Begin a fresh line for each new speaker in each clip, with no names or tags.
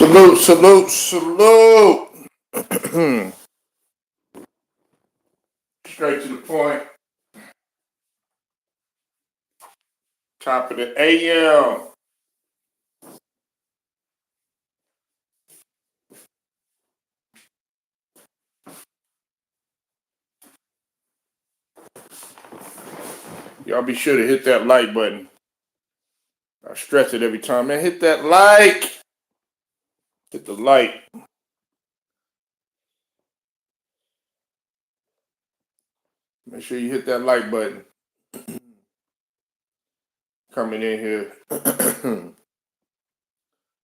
Salute, salute, salute. Straight to the point. Top of the AM. Y'all be sure to hit that like button. I stress it every time. Man, hit that like. Hit the like. Make sure you hit that like button. Coming in here.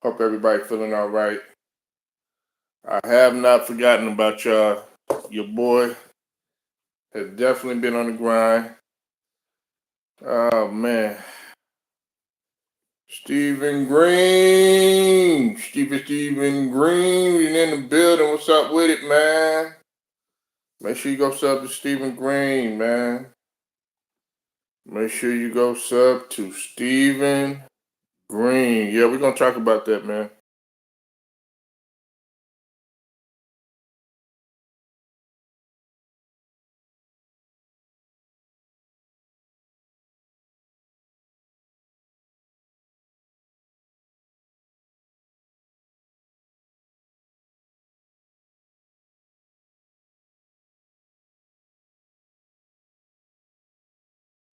Hope everybody feeling all right. I have not forgotten about y'all. Your boy has definitely been on the grind. Oh, man. Stephen Green. Stephen Green. You in the building. What's up with it, man? Make sure you go sub to Stephen Green, man. Make sure you go sub to Stephen Green. Yeah, we're going to talk about that, man.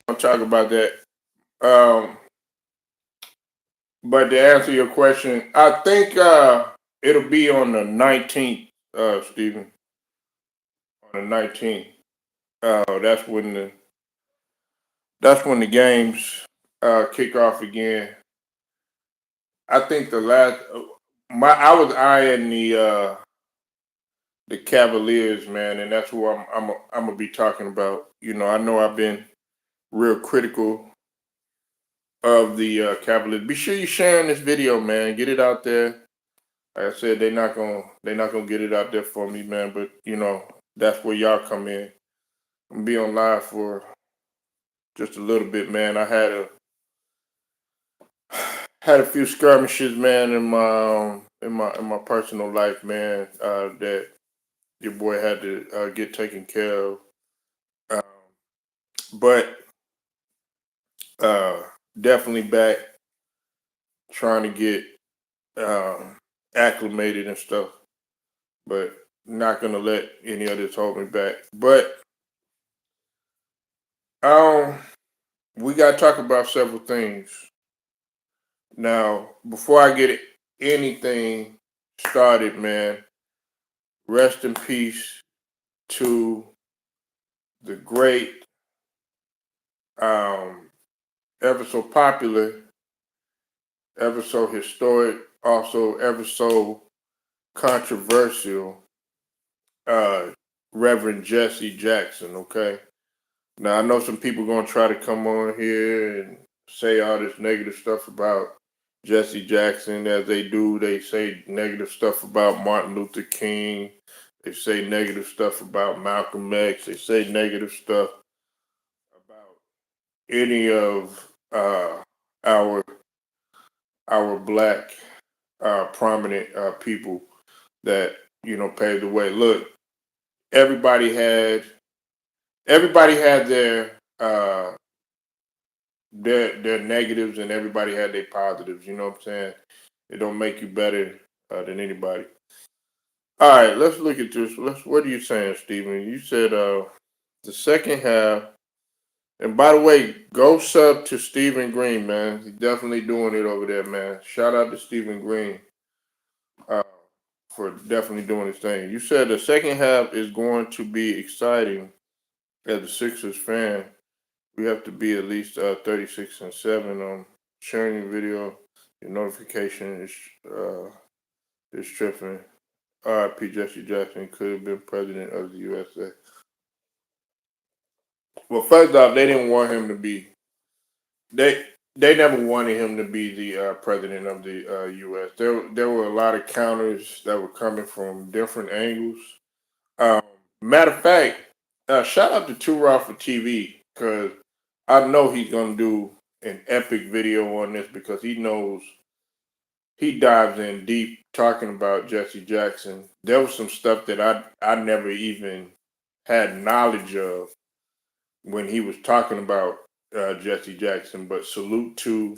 I'll talk about that. But to answer your question, I think it'll be on the 19th, Stephen. On the 19th. That's when the games kick off again. I think the last I was eyeing the Cavaliers, man, and that's who I'm gonna be talking about. I know I've been real critical of the Cavaliers. Be sure you're sharing this video, man. Get it out there. Like I said, they're not gonna get it out there for me, man. But that's where y'all come in. I'm gonna be on live for just a little bit, man. I had a few skirmishes, man, in my personal life, man. That your boy had to get taken care of. Um, but definitely back trying to get acclimated and stuff. But not gonna let any of this hold me back. But um, we gotta talk about several things. Now, before I get anything started, man, rest in peace to the great, um, ever so popular, ever so historic, also ever so controversial, uh, Reverend Jesse Jackson. Okay. Now I know some people gonna try to come on here and say all this negative stuff about Jesse Jackson, as they do. They say negative stuff about Martin Luther King. They say negative stuff about Malcolm X. They say negative stuff about any of our black prominent people that paved the way. Look, everybody had uh, their negatives, and everybody had their positives. You know what I'm saying? It don't make you better than anybody. All right, let's look at this. What are you saying, Stephen? You said the second half. And by the way, go sub to Stephen Green, man. He's definitely doing it over there, man. Shout out to Stephen Green uh, for definitely doing his thing. You said the second half is going to be exciting. As a Sixers fan, we have to be at least 36-7 on sharing your video. Your notification is tripping. R.I.P. Jesse Jackson could have been president of the USA. Well, first off, they didn't want him to be. They they never wanted him to be the president of the U.S. There were a lot of counters that were coming from different angles. Um, Matter of fact, shout out to Two Raw for TV, because I know he's gonna do an epic video on this, because he knows he dives in deep talking about Jesse Jackson. There was some stuff that I never even had knowledge of when he was talking about Jesse Jackson. But salute to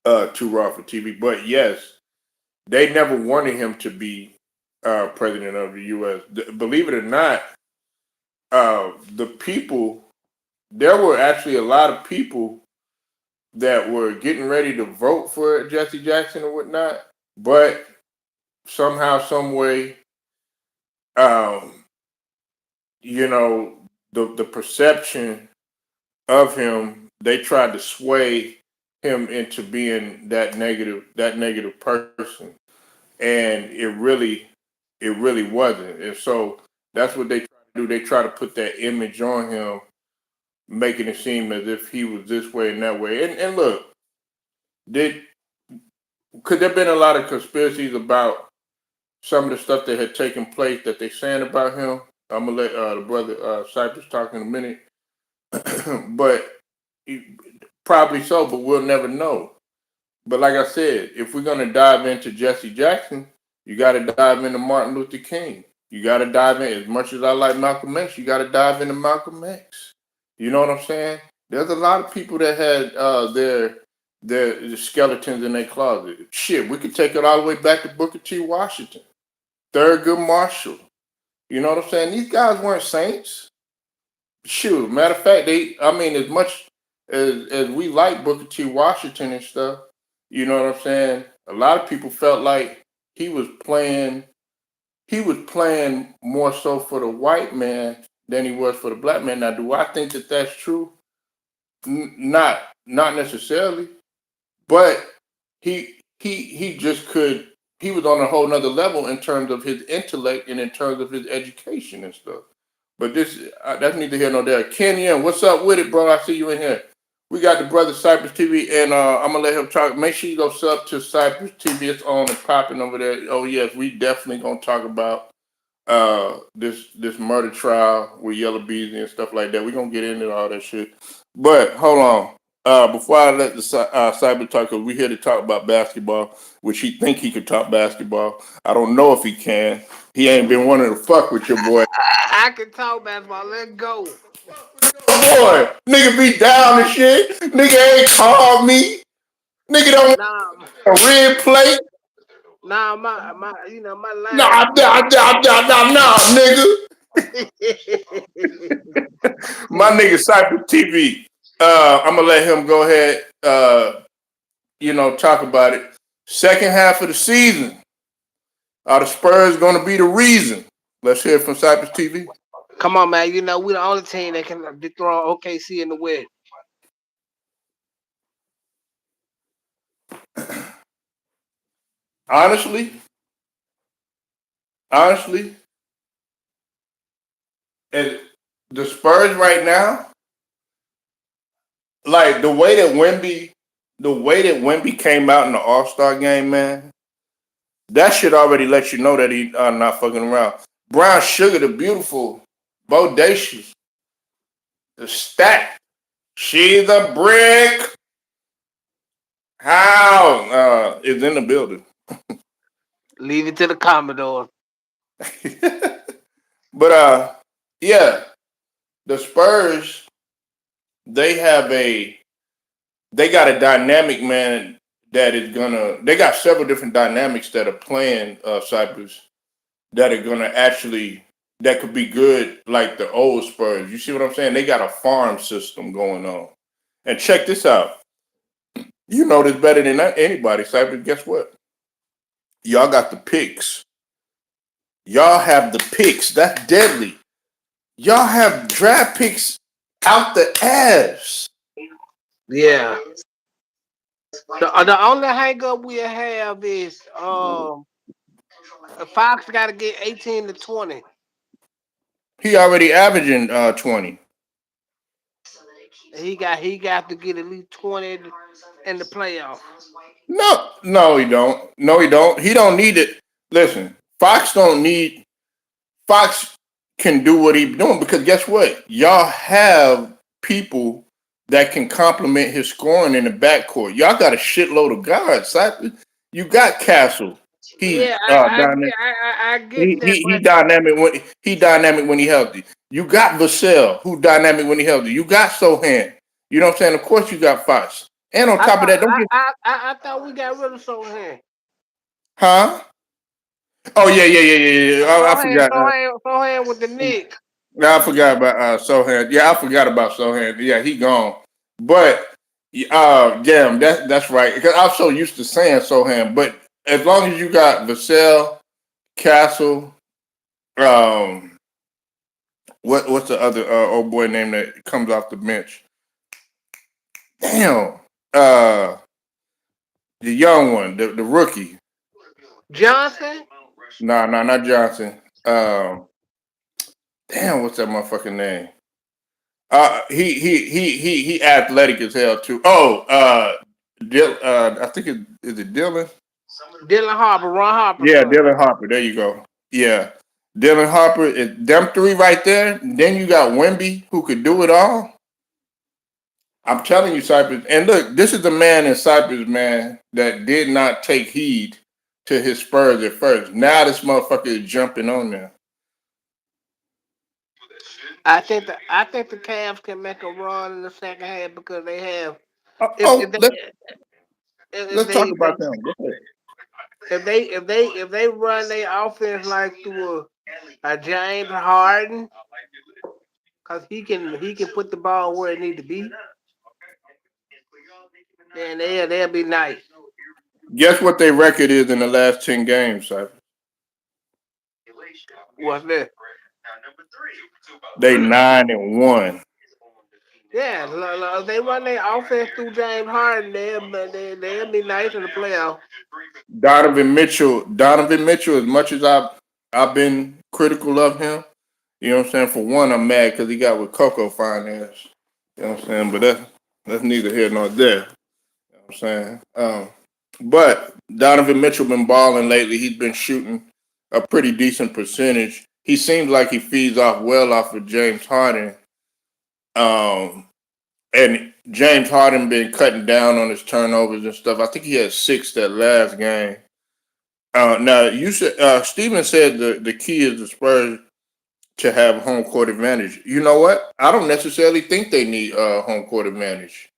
Raw for TV. But yes, they never wanted him to be president of the U.S. Believe it or not, the people, there were actually a lot of people that were getting ready to vote for Jesse Jackson and whatnot, but somehow, some way, um, you know, the perception of him, they tried to sway him into being that negative person, and it really wasn't. And so that's what they try to do. They try to put that image on him, making it seem as if he was this way and that way. And look, did could there have been a lot of conspiracies about some of the stuff that had taken place that they saying about him? I'm gonna let the brother Cypress talk in a minute, but probably so, but we'll never know. But like I said, if we're gonna dive into Jesse Jackson, you got to dive into Martin Luther King. You got to dive in. As much as I like Malcolm X, you got to dive into Malcolm X. You know what I'm saying? There's a lot of people that had their skeletons in their closet. Shit, we could take it all the way back to Booker T. Washington, Thurgood Marshall. You know what I'm saying? These guys weren't saints. Shoot, matter of fact, I mean, as much as we like Booker T. Washington and stuff, you know what I'm saying? A lot of people felt like he was playing, he was playing more so for the white man than he was for the black man. Now, do I think that that's true? Not necessarily, but he just could. He was on a whole nother level in terms of his intellect and in terms of his education and stuff. But that's neither here nor there. Kenyon, what's up with it, bro? I see you in here. We got the brother Cypress TV, and I'm gonna let him talk. Make sure you go sub to Cypress TV. It's on and popping over there. Oh yes, we definitely gonna talk about this murder trial with Yellow Beezy and stuff like that. We're gonna get into all that shit. But hold on. Before I let the Cyber talk, because we're here to talk about basketball, which he think he could talk basketball. I don't know if he can. He ain't been wanting to fuck with your boy.
I can talk basketball. Let's go.
Boy, nigga be down and shit. Nigga ain't called me. Nigga don't
Nah,
want a red plate.
nah, my line
Nah,
be
nah,
busy.
nah, nah, nah, nah, nigga. My nigga Cypress TV. I'm gonna let him go ahead. Talk about it. Second half of the season. Are the Spurs gonna be the reason? Let's hear it from Cypress TV.
Come on, man. We the only team that can dethrone OKC in the West.
Honestly, honestly, and the Spurs right now, like the way that Wemby came out in the All Star game, man, that should already let you know that he not fucking around. Brown Sugar, the beautiful, bodacious, the stack. She's a brick. How is in the building.
Leave it to the Commodore.
But yeah, the Spurs, they have they got a dynamic man that is gonna. They got several different dynamics that are playing Cyprus that are gonna actually that could be good like the old Spurs. You see what I'm saying? They got a farm system going on. And check this out. You know this better than anybody, Cyprus. Guess what? Y'all got the picks. Y'all have the picks. That's deadly. Y'all have draft picks out the ass.
Yeah. The only hang up we have is Fox got to get 18 to 20.
He already averaging 20.
He got to get at least 20 in the playoff.
No, no, he don't. No, he don't. He don't need it. Listen, Fox don't need. Fox can do what he's doing because guess what? Y'all have people that can complement his scoring in the backcourt. Y'all got a shitload of guards. You got Castle. He's
Yeah,
dynamic.
I get that,
He
but
dynamic when he healthy. You got Vassell, who dynamic when he healthy. You got Sohan. You know what I'm saying? Of course you got Fox. And on
I
top of
thought
that, don't get
I thought we got rid of Sohan.
huh? Oh yeah. I forgot.
Sohan with the Knicks.
I forgot about Sohan. Yeah, I forgot about Sohan. Yeah, he gone. But damn, that's right. Because I'm so used to saying Sohan. But as long as you got Vassell, Castle, um, what's the other old boy name that comes off the bench? Damn, uh, the young one, the rookie.
Johnson.
Nah, not Johnson. Damn, what's that motherfucking name? He athletic as hell too. Oh, I think is it Dylan?
Dylan Harper, Ron Harper's
Yeah,
son.
Dylan Harper. There you go. Yeah, Dylan Harper. Is them three right there. Then you got Wemby who could do it all. I'm telling you, Cypress. And look, this is the man in Cypress, man, that did not take heed to his Spurs at first. Now this motherfucker is jumping on there.
I think the Cavs can make a run in the second half because they have if
Oh,
they if
let's
they
talk
if
about
they
them. Go ahead.
if they run their offense like through a James Harden, cause he can put the ball where it need to be, then they'll be nice.
Guess what their record is in the last 10 games, Cypress?
What's that?
They 9-1.
Yeah, if they run their offense through James Harden, they'll be nice in the playoff.
Donovan Mitchell, as much as I've been critical of him, you know what I'm saying? For one, I'm mad because he got with Coco finance. You know what I'm saying? But that's neither here nor there. You know what I'm saying? But Donovan Mitchell been balling lately. He's been shooting a pretty decent percentage. He seems like he feeds off well off of James Harden. Um, and James Harden been cutting down on his turnovers and stuff. I think he had 6 that last game. Now you said Steven said the key is the Spurs to have home court advantage. You know what? I don't necessarily think they need home court advantage.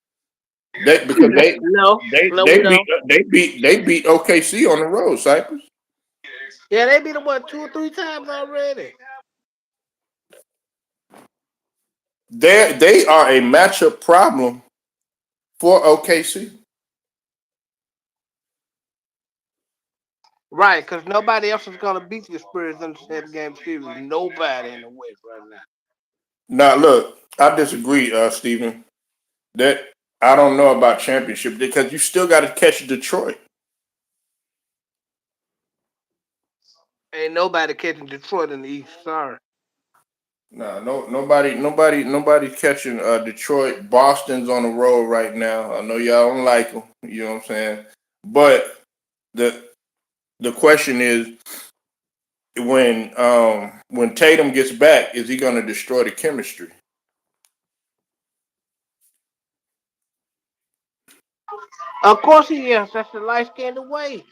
Because
No, no, we don't.
they beat OKC on the road, Cypress.
Yeah, they beat them what 2 or 3 times already.
They are a matchup problem for OKC.
Right, because nobody else is gonna beat the Spurs in the 7 game series. Nobody in the West right now.
Now look, I disagree, Steven. That I don't know about championship because you still got to catch Detroit.
Ain't nobody catching Detroit in the East. Sorry.
Nobody's catching Detroit. Boston's on the road right now. I know y'all don't like them. You know what I'm saying? But the the question is when Tatum gets back, is he going to destroy the chemistry?
Of course he is. That's the light skinned way.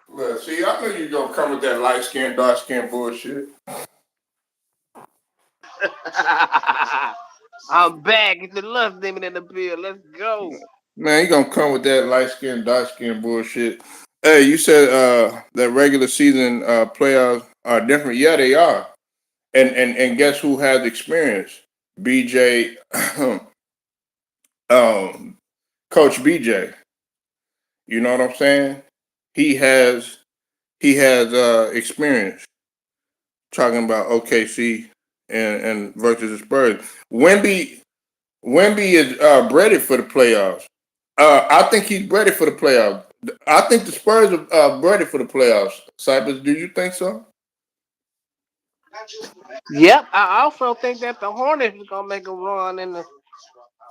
Well, see, I knew you gonna come with that light skin, dark skin bullshit.
I'm back. It's the lust demon in the bill. Let's go.
Man, you gonna come with that light skin, dark skin bullshit. Hey, you said that regular season playoffs are different. Yeah, they are. And guess who has experience? BJ, um, Coach BJ. You know what I'm saying? He has experience talking about OKC and versus the Spurs. Wemby is ready for the playoffs. I think he's ready for the playoffs. I think the Spurs are ready for the playoffs. Cypress, do you think so?
Yep. I also think that the Hornets is gonna make a run in the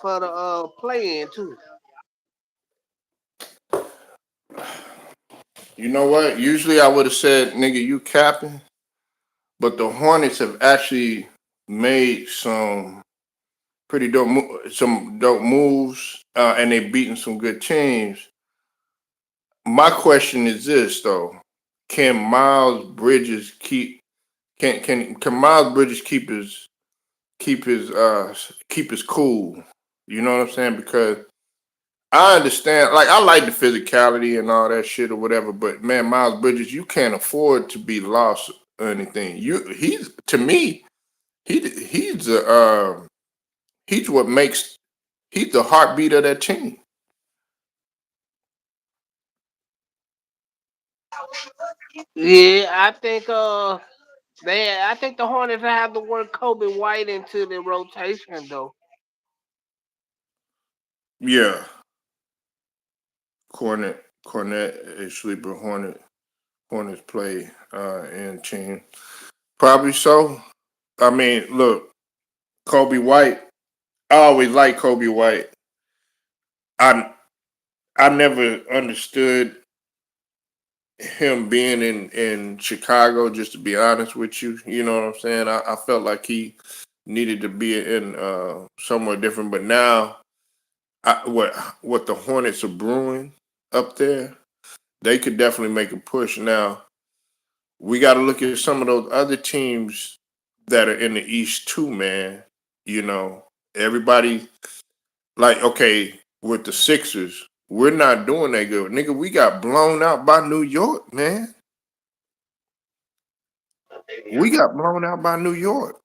for the play in too.
You know what? Usually I would have said, nigga, you capping. But the Hornets have actually made some dope moves, and they've beaten some good teams. My question is this though: Can Miles Bridges can Miles Bridges keep his cool? You know what I'm saying? Because I understand, like I like the physicality and all that shit or whatever, but man, Miles Bridges, you can't afford to be lost or anything. He's to me, he's he's what makes he's the heartbeat of that team.
Yeah, I think the Hornets have to work Kobe White into the rotation though.
Yeah, Cornet, a sleeper Hornets play in team. Probably so. I mean, look, Kobe White. I always liked Kobe White. I I never understood him being in Chicago. Just to be honest with you, you know what I'm saying. I felt like he needed to be in somewhere different. But now, what the Hornets are brewing up there, they could definitely make a push. Now we got to look at some of those other teams that are in the East too, man. You know, everybody like okay with the Sixers. We're not doing that good, nigga. We got blown out by New York, man. We got blown out by New York.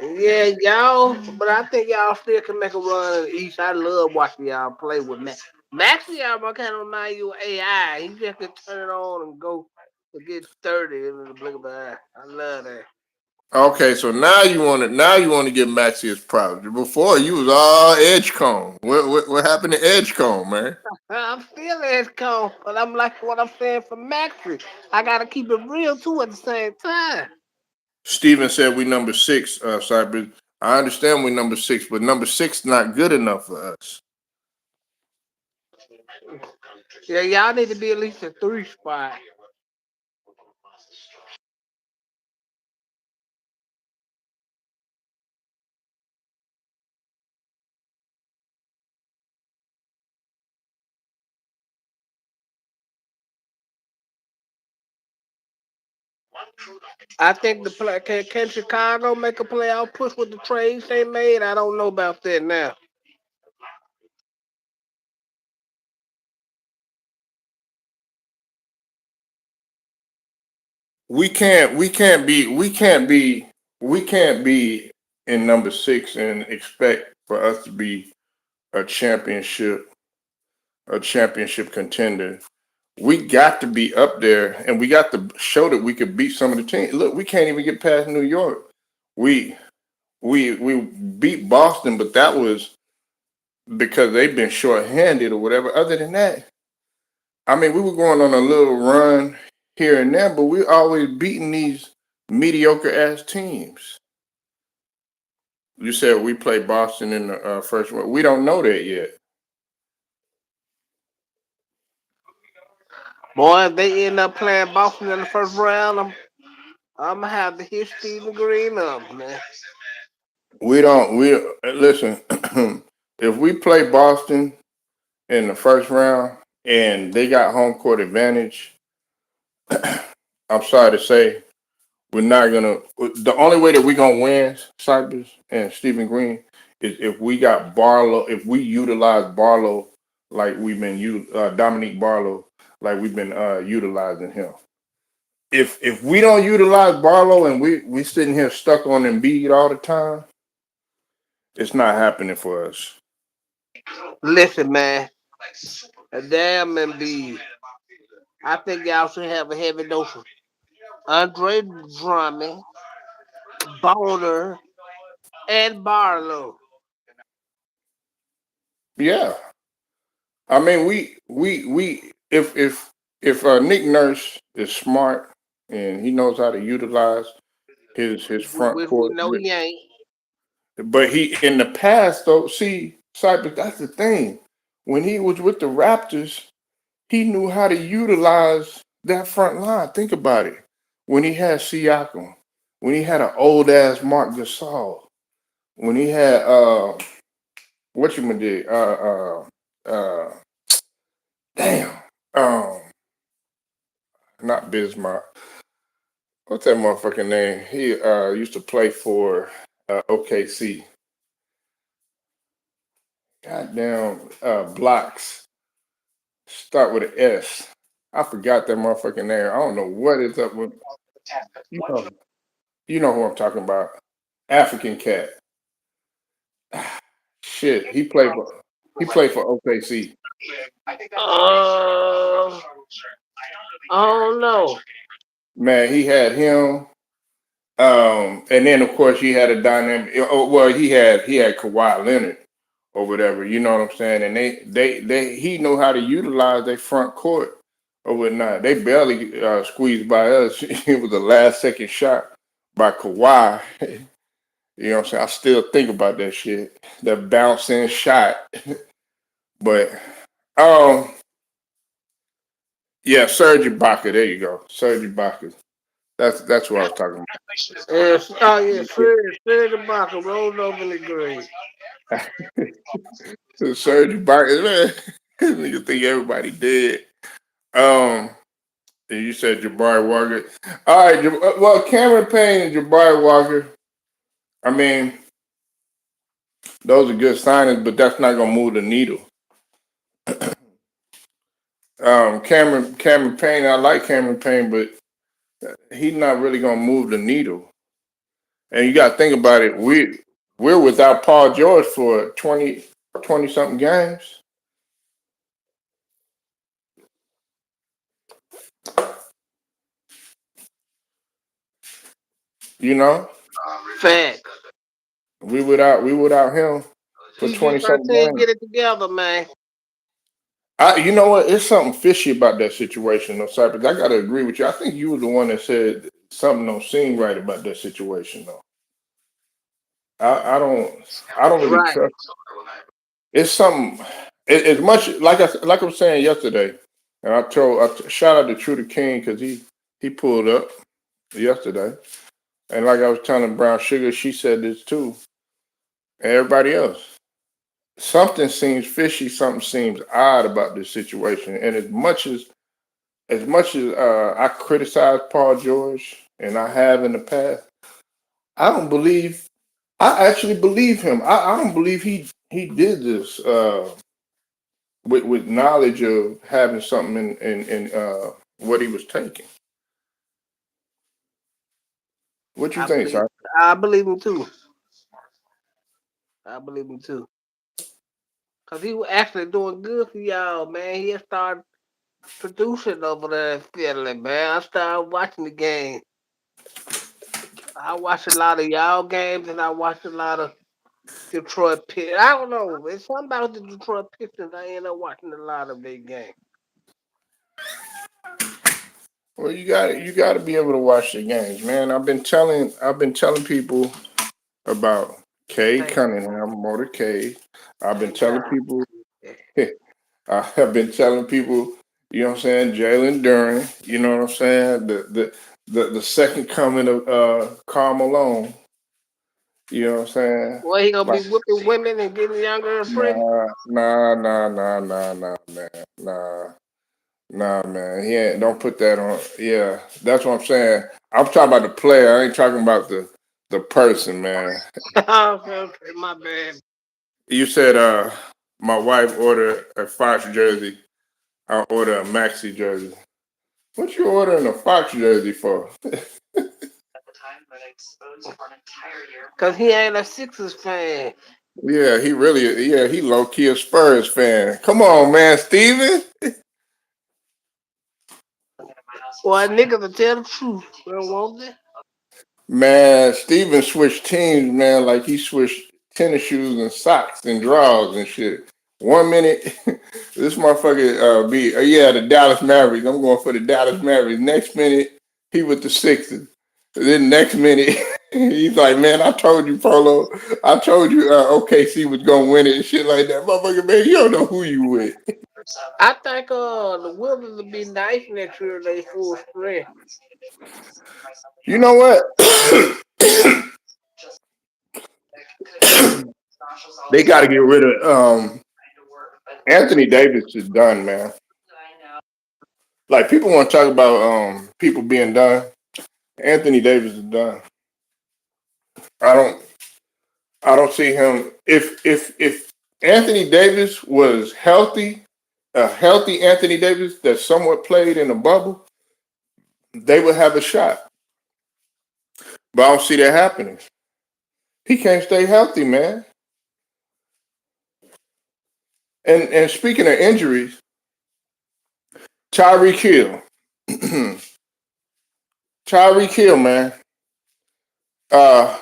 Yeah, y'all, but I think y'all still can make a run in the East. I love watching y'all play with Max. Max, y'all kind of remind you of AI. He just can turn it on and go to get 30 in the blink of an eye. I love that.
Okay, so now you want to give Maxie his props. Before you was all Edgecombe. What happened to Edgecombe, man?
I'm still as calm, but I'm like what I'm saying for Maxi. I gotta keep it real too at the same time.
Steven said we number six, Cyber. I understand we number six, but number six not good enough for us.
Yeah, y'all need to be at least a 3 spot. I think the play can Chicago make a playoff push with the trades they made. I don't know about that now.
We can't be in number six and expect for us to be a championship a championship contender. We got to be up there, and we got to show that we could beat some of the teams. Look, we can't even get past New York. We we beat Boston, but that was because they've been shorthanded or whatever. Other than that, I mean, we were going on a little run here and there, but we always beating these mediocre ass teams. You said we played Boston in the first one. We don't know that yet.
Boy, if they end up playing Boston in the first round, I'm gonna have to hit Stephen Green up, man.
We don't. We listen. If we play Boston in the first round and they got home court advantage, I'm sorry to say, we're not gonna. The only way that we're gonna win, Cypress and Stephen Green, is if we got Barlow. If we utilize Barlow like we've been Dominique Barlow like we've been utilizing him. If we don't utilize Barlow and we sitting here stuck on Embiid all the time, it's not happening for us.
Listen, man, a damn Embiid. I think y'all should have a heavy dose of Andre Drummond, Boner, and Barlow.
Yeah, I mean we if Nick Nurse is smart and he knows how to utilize his front
Which we
court,
know he ain't.
but he in the past though, see, Cypress, that's the thing. When he was with the Raptors, he knew how to utilize that front line. Think about it. When he had Siakam, when he had an old ass Mark Gasol, when he had what you did, damn. Um, not Bismarck. What's that motherfucking name? He used to play for OKC. Goddamn blocks. Start with an S. I forgot that motherfucking name. I don't know what it's up with. You know, you know who I'm talking about. African cat. Shit, he played for OKC.
I don't know.
Man, he had him. And then of course he had a dynamic. Oh, well, he had Kawhi Leonard or whatever. You know what I'm saying? And they he know how to utilize their front court or whatnot. They barely squeezed by us. It was a last second shot by Kawhi. You know what I'm saying? I still think about that shit. The bouncing shot. But um, yeah, Serge Ibaka. There you go, Serge Ibaka. That's what I was talking
Yes, oh yeah, Fred the Barker rolled over in the grave.
about. Serge Ibaka, man. Nigga think everybody dead. Um, and you said Jabari Walker. All right, well, Cameron Payne and Jabari Walker. I mean, those are good signings, but that's not gonna move the needle. Cameron Payne. I like Cameron Payne, but he's not really gonna move the needle. And you got to think about it. We're without Paul George for 20 something games. You know,
Fact.
we without him for
PG
20 something
13,
games.
get it together, man.
You know what? It's something fishy about that situation, though, Cypress. I gotta agree with you. I think you were the one that said something don't seem right about that situation, though. I don't really
Right.
trust. It's something. As much like I was saying yesterday, and shout out to True the King because he pulled up yesterday, and like I was telling Brown Sugar, she said this too, and everybody else. Something seems fishy. Something seems odd about this situation, and as much as I criticize Paul George, and I have in the past, I don't believe. I actually believe him. I don't believe he did this with knowledge of having something in what he was taking. What you
I
think,
believe
sir?
I believe him too. I believe him too. Cause he was actually doing good for y'all, man. He had started producing over there in Philly, man. I started watching the game. I watched a lot of y'all games and I watched a lot of Detroit Pistons. I don't know. It's something about the Detroit Pistons. I end up watching a lot of their games.
Well, you got to be able to watch the games, man. I've been telling people about Cade
Thank
Cunningham, motorcade. I've been telling
God.
people. I have been telling people. You know what I'm saying? Jalen Duran. You know what I'm saying? The second coming of Karl Malone. You know what I'm saying?
Well, he gonna
Like,
be whipping women and getting younger and pretty.
nah, man. Nah, man. He ain't. Don't put that on. Yeah, that's what I'm saying. I'm talking about the player. I ain't talking about the person, man.
Okay, my bad.
You said my wife ordered a Fox jersey. I order a Maxi jersey. What you ordering a Fox jersey for?
Cause he ain't a Sixers fan.
Yeah, he low key a Spurs fan. Come on, man, Steven.
Well, niggas to tell the truth. Well, won't they?
Man, Steven switched teams, man, like he switched tennis shoes and socks and drawers and shit. 1 minute, this motherfucker yeah, the Dallas Mavericks. I'm going for the Dallas Mavericks. Next minute, he with the Sixers. Then next minute, he's like, man, I told you, Polo. I told you OKC was gonna win it and shit like that. Motherfucker, man, you don't know who you with.
I think the Wizards will be nice next year. They full strength.
You know what? They got to get rid of Anthony Davis is done, man. Like people want to talk about people being done. Anthony Davis is done. I don't I don't see him if Anthony Davis was healthy, a healthy Anthony Davis that somewhat played in the bubble, they would have a shot. But I don't see that happening. He can't stay healthy, man. And speaking of injuries, Tyreek Hill. Tyreek Hill, man. Uh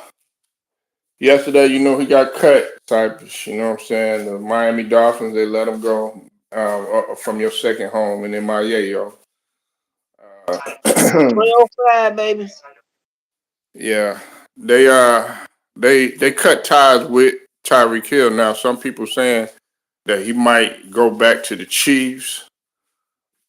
Yesterday, he got cut, Cypress. You know what I'm saying? The Miami Dolphins, they let him go from your second home and in Miami. Uh,
305, baby.
yeah, they they cut ties with Tyreek Hill. Now, some people saying that he might go back to the Chiefs.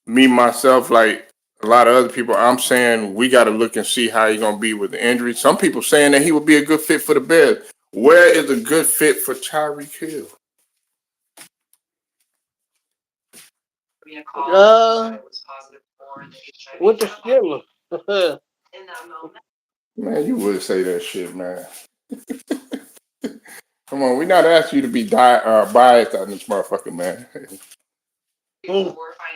Me myself, like a lot of other people, I'm saying we got to look and see how he's gonna be with the injury. Some people saying that he would be a good fit for the Bears. Where is a good fit for Tyreek Hill?
With the Steelers.
Man, you would say that shit, man. Come on, we not asking you to be biased on this motherfucker, man.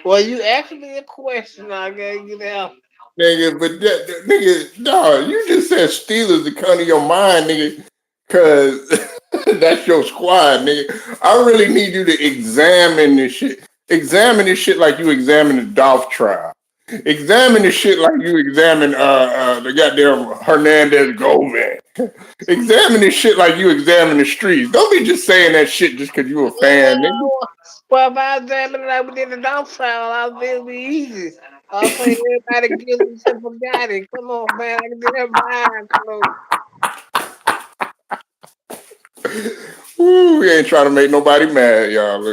Well, you asked me a question. I gave you that.
Nigga, but nigga, no, you just said Steelers to come to your mind, nigga, because that's your squad, nigga. I really need you to examine this shit. Examine this shit like you examine the Dolph trial. Examine this shit like you examine the goddamn Hernandez Govan. Examine this shit like you examine the streets. Don't be just saying that shit just because you a fan, nigga.
Well, if I examined it like we did the Dolph trial, I'll be it'll be easy. I'll say everybody guilty except for Gotti. Come on, man. I can do that behind closed.
Ooh, we ain't trying to make nobody mad, y'all.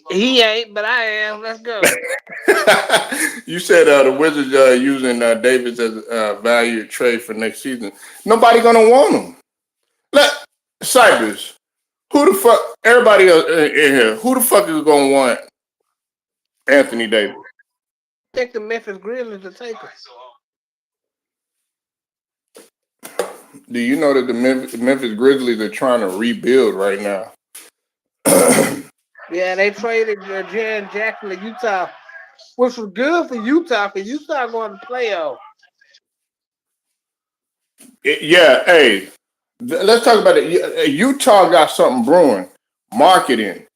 He ain't, but I am. Let's go.
You said the Wizards are using Davis as a valued trade for next season. Nobody gonna want him. Let Cypress. Who the fuck? Everybody else in here. Who the fuck is gonna want Anthony Davis?
Take the Memphis Grizzlies to take us.
Do you know that the Memphis Grizzlies are trying to rebuild right now?
Yeah, they traded Jaren Jackson to Utah, which was good for Utah because Utah going to playoff.
Yeah, hey, let's talk about it. Utah got something brewing. Marketing.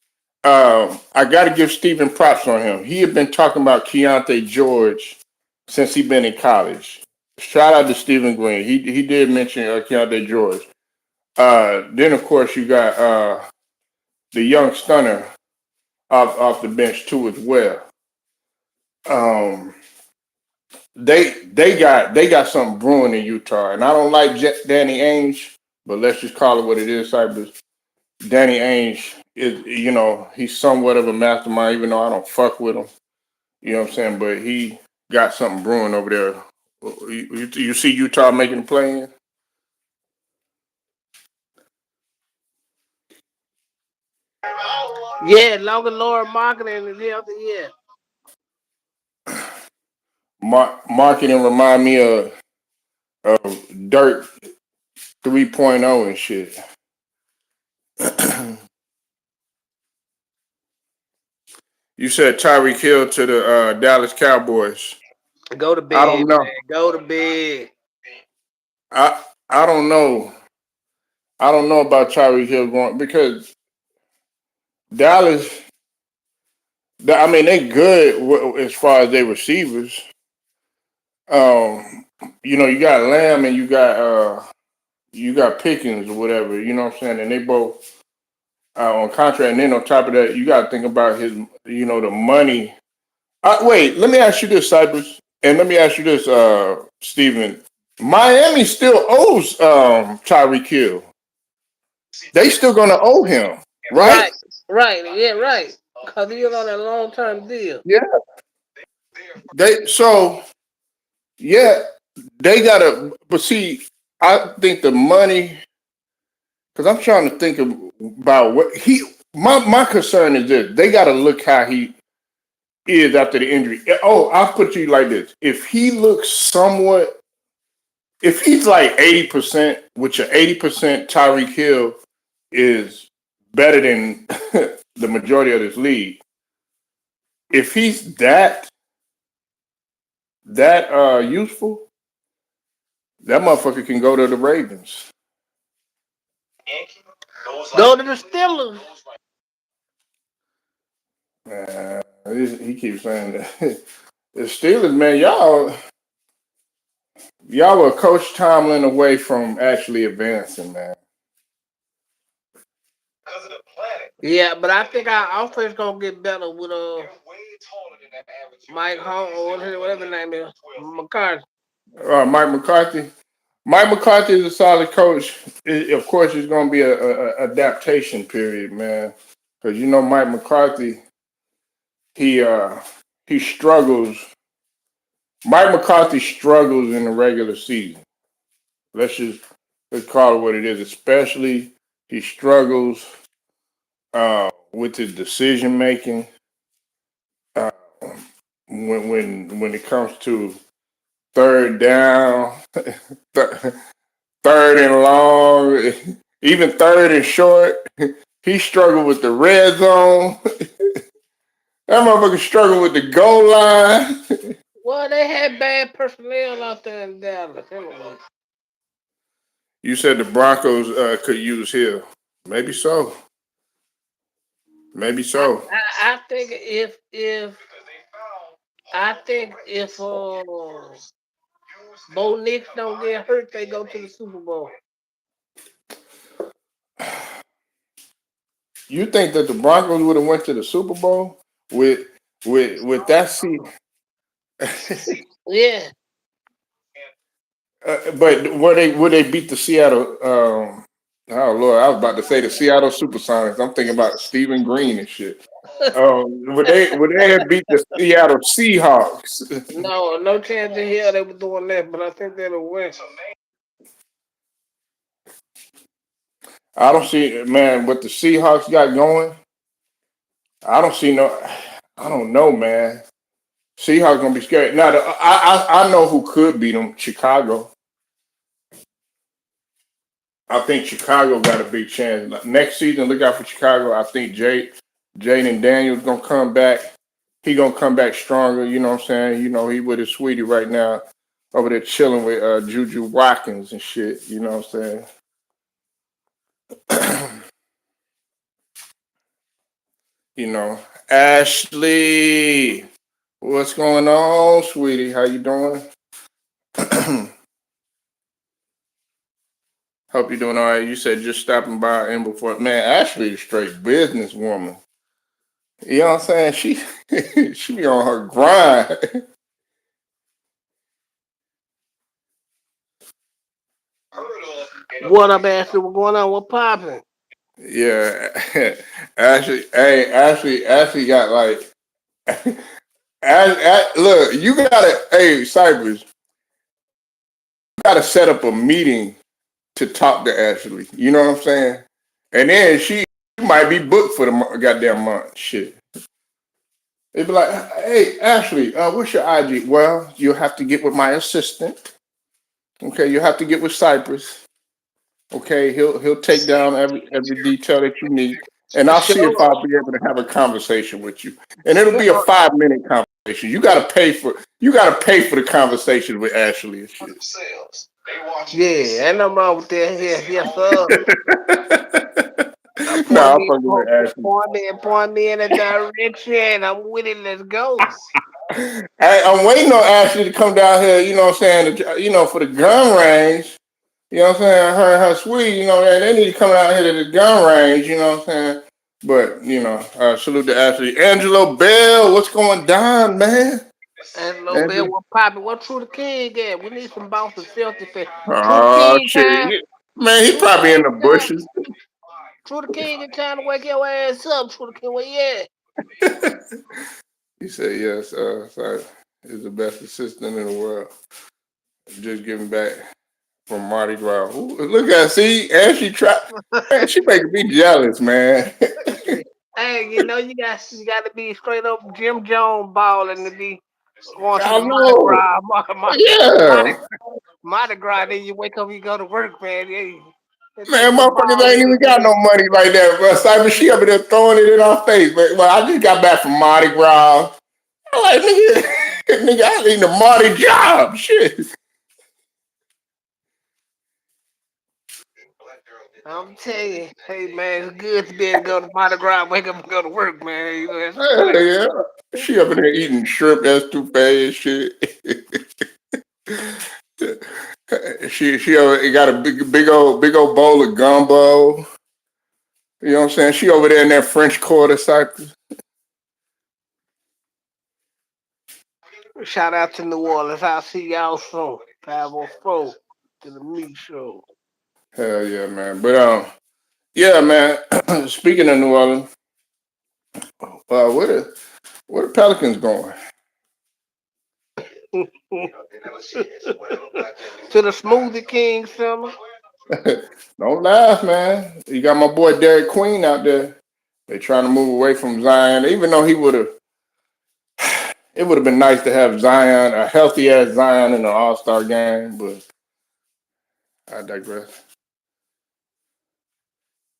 I got to give Stephen props on him. He had been talking about Keontae George since he been in college. Shout out to Stephen Green. He did mention Keontae George. Then of course you got the young stunner off the bench too as well. Um, they got something brewing in Utah, and I don't like Danny Ainge, but let's just call it what it is, Cypress. Danny Ainge is, he's somewhat of a mastermind, even though I don't fuck with him. You know what I'm saying? But he got something brewing over there. You see Utah making the play in?
Yeah, longer Lord marketing is healthy. Yeah.
Marketing remind me of Dirt 3.0 and shit. You said Tyreek Hill to the Dallas Cowboys.
Go to
I
bed,
don't know.
man. Go to bed.
I don't know. I don't know about Tyreek Hill going because Dallas. I mean, they good as far as their receivers. You got Lamb and you got Pickens or whatever. You know what I'm saying? And they both on contract. And then on top of that, you got to think about his, the money. Wait, let me ask you this, Cypress, and let me ask you this, Steven. Miami still owes Tyreek Hill. They still gonna owe him, right?
Right. Yeah, right. Because he was on a long term deal.
Yeah. Yeah, they gotta. But see, I think the money. Because I'm trying to think about what he. My concern is this: they got to look how he is after the injury. Oh, I'll put you like this: if he looks somewhat, if he's like 80%, which an 80% Tyreek Hill is better than the majority of this league. If he's that useful, that motherfucker can go to the Ravens.
Go to the Steelers.
He keeps saying that. The Steelers, man, y'all were Coach Tomlin away from actually advancing, man.
Yeah, but I think our offense gonna get better with Mike Hall or whatever his name is, McCarthy.
Mike McCarthy. Mike McCarthy is a solid coach. Of course, it's going to be a adaptation period, man. Because you know Mike McCarthy, he struggles. Mike McCarthy struggles in the regular season. Let's call it what it is. Especially he struggles with his decision making uh, when it comes to third down, third and long, even third and short. He struggled with the red zone. That motherfucker struggled with the goal line.
Well, they had bad personnel out there in Dallas. Anyway.
You said the Broncos could use Hill. Maybe so. Maybe so.
I think if Bo Nix don't get hurt, they go to the Super Bowl.
You think that the Broncos would have went to the Super Bowl with that seed?
Yeah.
But would they beat the Seattle? Oh Lord, I was about to say the Seattle Supersonics. I'm thinking about Stephen Green and shit. Would they have beat the Seattle Seahawks?
No chance in hell they were doing that, but I think they'll win.
I don't see, man, what the Seahawks got going. I don't see no. I don't know, man. Seahawks gonna be scary. Now, I know who could beat them. Chicago. I think Chicago got a big chance. Next season, look out for Chicago. I think Jaden Daniels gonna come back. He gonna come back stronger. You know what I'm saying? You know, he with his sweetie right now over there chilling with Juju Watkins and shit. You know what I'm saying? You know, Ashley, what's going on, sweetie? How you doing? Hope you're doing all right. You said just stopping by in before. Man, Ashley is a straight businesswoman. You know what I'm saying? She be on her grind.
What up, Ashley? What going on? What popping?
Yeah. Ashley got like look, you gotta Cypress, you gotta set up a meeting to talk to Ashley. You know what I'm saying? And then she might be booked for the goddamn month. Shit. They'd be like, hey, Ashley, what's your IG? Well, you'll have to get with my assistant. Okay, you'll have to get with Cypress. Okay, he'll take down every detail that you need. And I'll see if I'll be able to have a conversation with you. And it'll be a 5-minute conversation. You gotta pay for the conversation with Ashley and shit.
Yeah, ain't nothing wrong with that. Yes, sir.
No, I'm fucking with Ashley.
Point me in a direction. I'm with it. Let's go.
I'm waiting on Ashley to come down here, you know what I'm saying, you know, for the gun range. You know what I'm saying? Her and her sweet, you know, they need to come out here to the gun range, you know what I'm saying? But, you know, salute to Ashley. Angelo Bell, what's going down, man?
Angelo Bell, what poppin'? What True the King at? We need some bouncing selfie fest. True the
Oh,
King time.
shit. Man, he probably in the bushes.
True the King is trying to wake your ass up. True the King, where you at?
He said, yes, sorry. He's the best assistant in the world. Just giving back from Mardi Gras. Ooh, look at see, and she tried. Man, she making me jealous, man.
Hey, you got to be straight up Jim Jones balling to be going to
I
the Mardi
know.
Gras, Mardi,
Yeah.
Mardi Gras. Then you wake up, you go to work, man. They take
Man,
your
motherfuckers
ball
ain't even got
every
no money like that. But Cyber, she up there throwing it in our face. But well, I just got back from Mardi Gras. I'm like, nigga, nigga, I need a Mardi job. Shit.
I'm telling you, hey man, it's good to be able to go to Mardi Gras, wake up and go to work, man. That's a
Hell
blessing.
yeah. She up in there eating shrimp etouffee and shit. She got a big old bowl of gumbo. You know what I'm saying? She over there in that French Quarter Cyprus.
Shout out to New Orleans. I'll see y'all soon. 504 to the meat show.
Hell yeah, man. But yeah, man. Speaking of New Orleans, where the Pelicans going?
To the Smoothie King, fella.
Don't laugh, man. You got my boy Derek Queen out there. They trying to move away from Zion, even though he would have. It would have been nice to have Zion, a healthy ass Zion, in the All Star game. But I digress.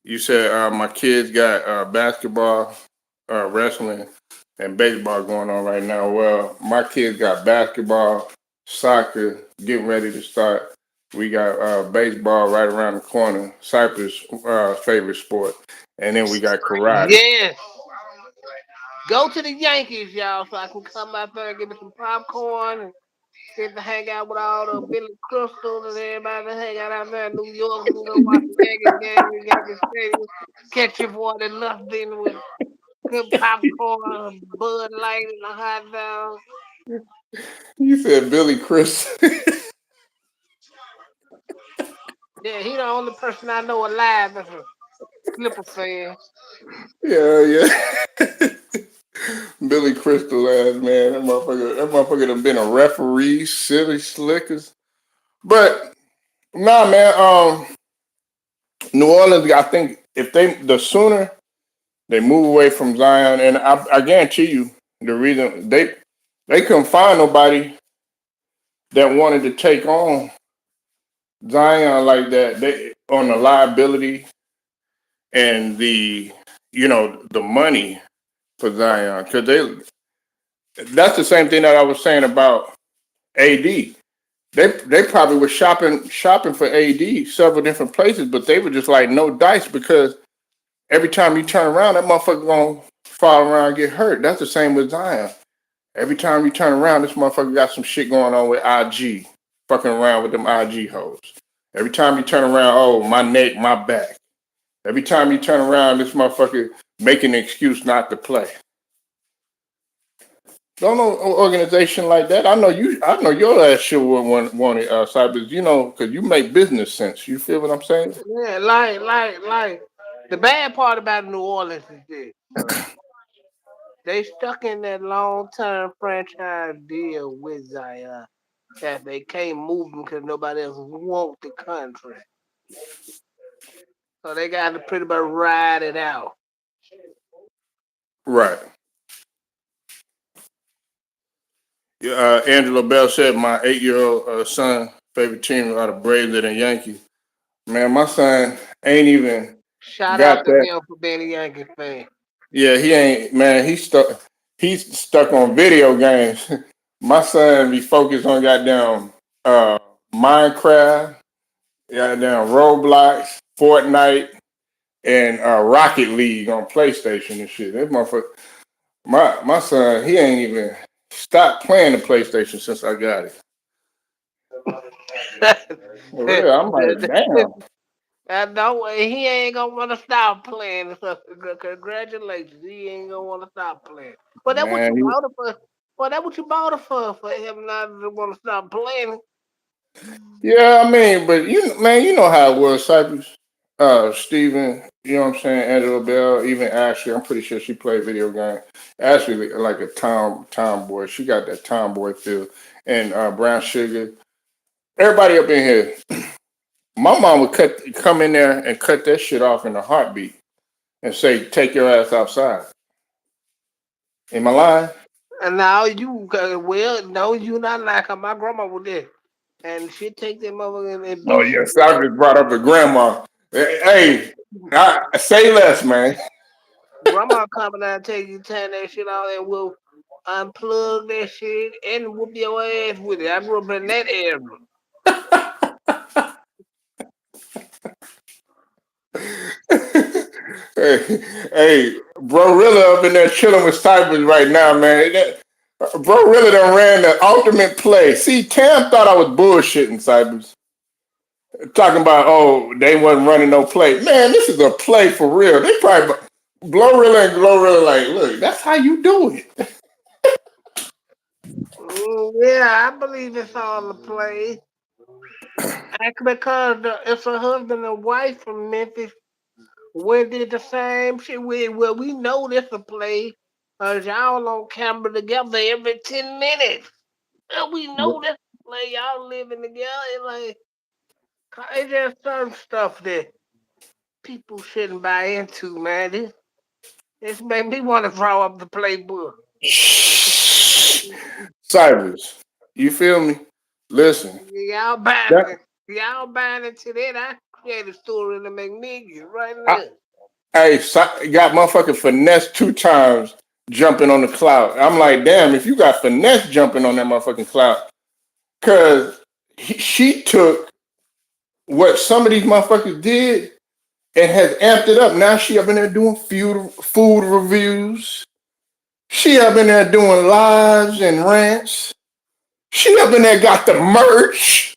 You said my kids got basketball, wrestling, and baseball going on right now. Well, my kids got basketball, soccer, getting ready to start. We got baseball right around the corner, Cypress' favorite sport, and then we got karate.
Yes. Go to the Yankees, y'all, so I can come out there and get me some popcorn and get to hang out with all the Billy Crystals and everybody that hang out there in New York. We go watch the Yankees game in Yankee Stadium. Catch your boy that nothing with good popcorn, Bud Light, and a hot dog.
You said Billy Chris.
Yeah, he the only person I know alive that's a Clipper fan.
Yeah, yeah. Billy Crystal ass man. That motherfucker done been a referee, silly slickers. But nah, man. New Orleans, I think if the sooner they move away from Zion, and I guarantee you, the reason they couldn't find nobody that wanted to take on Zion like that. They on the liability and the money for Zion, because that's the same thing that I was saying about AD. They probably were shopping for AD several different places, but they were just like no dice because every time you turn around, that motherfucker gonna fall around and get hurt. That's the same with Zion. Every time you turn around, this motherfucker got some shit going on with IG, fucking around with them IG hoes. Every time you turn around, oh, my neck, my back. Every time you turn around, this motherfucker making an excuse not to play. Don't know organization like that. I know you. I know your ass sure wouldn't want it, Cybers. Because you make business sense. You feel what I'm saying?
Yeah, like. The bad part about New Orleans is this. They stuck in that long term franchise deal with Zion that they can't move him because nobody else want the contract. So they got to pretty much ride it out.
Right. Yeah, Angela Bell said my 8-year-old son favorite team are the Braves and the Yankees. Man, my son ain't even
Shout out
got
to
that.
him for being a Yankee fan.
Yeah, he ain't. Man, he's stuck. He's stuck on video games. My son be focused on goddamn Minecraft, goddamn Roblox, Fortnite, and Rocket League on PlayStation and shit. That motherfucker. My son, he ain't even stopped playing the PlayStation since I got it. For real, I'm like, damn,
No way, he ain't gonna wanna stop playing. So, congratulations, he ain't gonna wanna stop playing. But that what you
man.
bought it for. Well, that what you bought it for him not to wanna stop playing.
Yeah, I mean, but man, you know how it was, Cypress. Steven, you know what I'm saying, Angela Bell, even Ashley, I'm pretty sure she played video games. Ashley like a tomboy. She got that tomboy feel. And Brown Sugar. Everybody up in here. My mom would come in there and cut that shit off in a heartbeat. and say, "Take your ass outside." Am I lying?
And now you well, no, you not like her. My grandma was there, and she take them over and
Oh
beat you.
yes, I just brought up the grandma. Hey, say less, man.
Grandma coming out and take you turn that shit off and will unplug that shit and whoop your ass with it. I grew up in that era.
Hey, bro, really up in there chilling with Cypress right now, man. Bro, really done ran the ultimate play. See, Cam thought I was bullshitting Cypress, talking about they wasn't running no play. Man, this is a play for real. They probably Glorilla and Glorilla like, look, that's how you do it.
Yeah, I believe it's all a play. Because it's a husband and wife from Memphis. We did the same shit. We know this a play. Y'all on camera together every 10 minutes. We know this a play. Y'all living together. It's just some stuff that people shouldn't buy into, man. This made me want to throw up the playbook.
Cypress, you feel me? Listen,
Y'all
that
buying it. Y'all buying into that. I create a story to make niggas right
I,
now.
hey, got motherfucking finesse 2 times jumping on the cloud. I'm like, damn, if you got finesse jumping on that motherfucking cloud, cause she took what some of these motherfuckers did and has amped it up. Now she up in there doing food reviews. She up in there doing lives and rants. She up in there got the merch.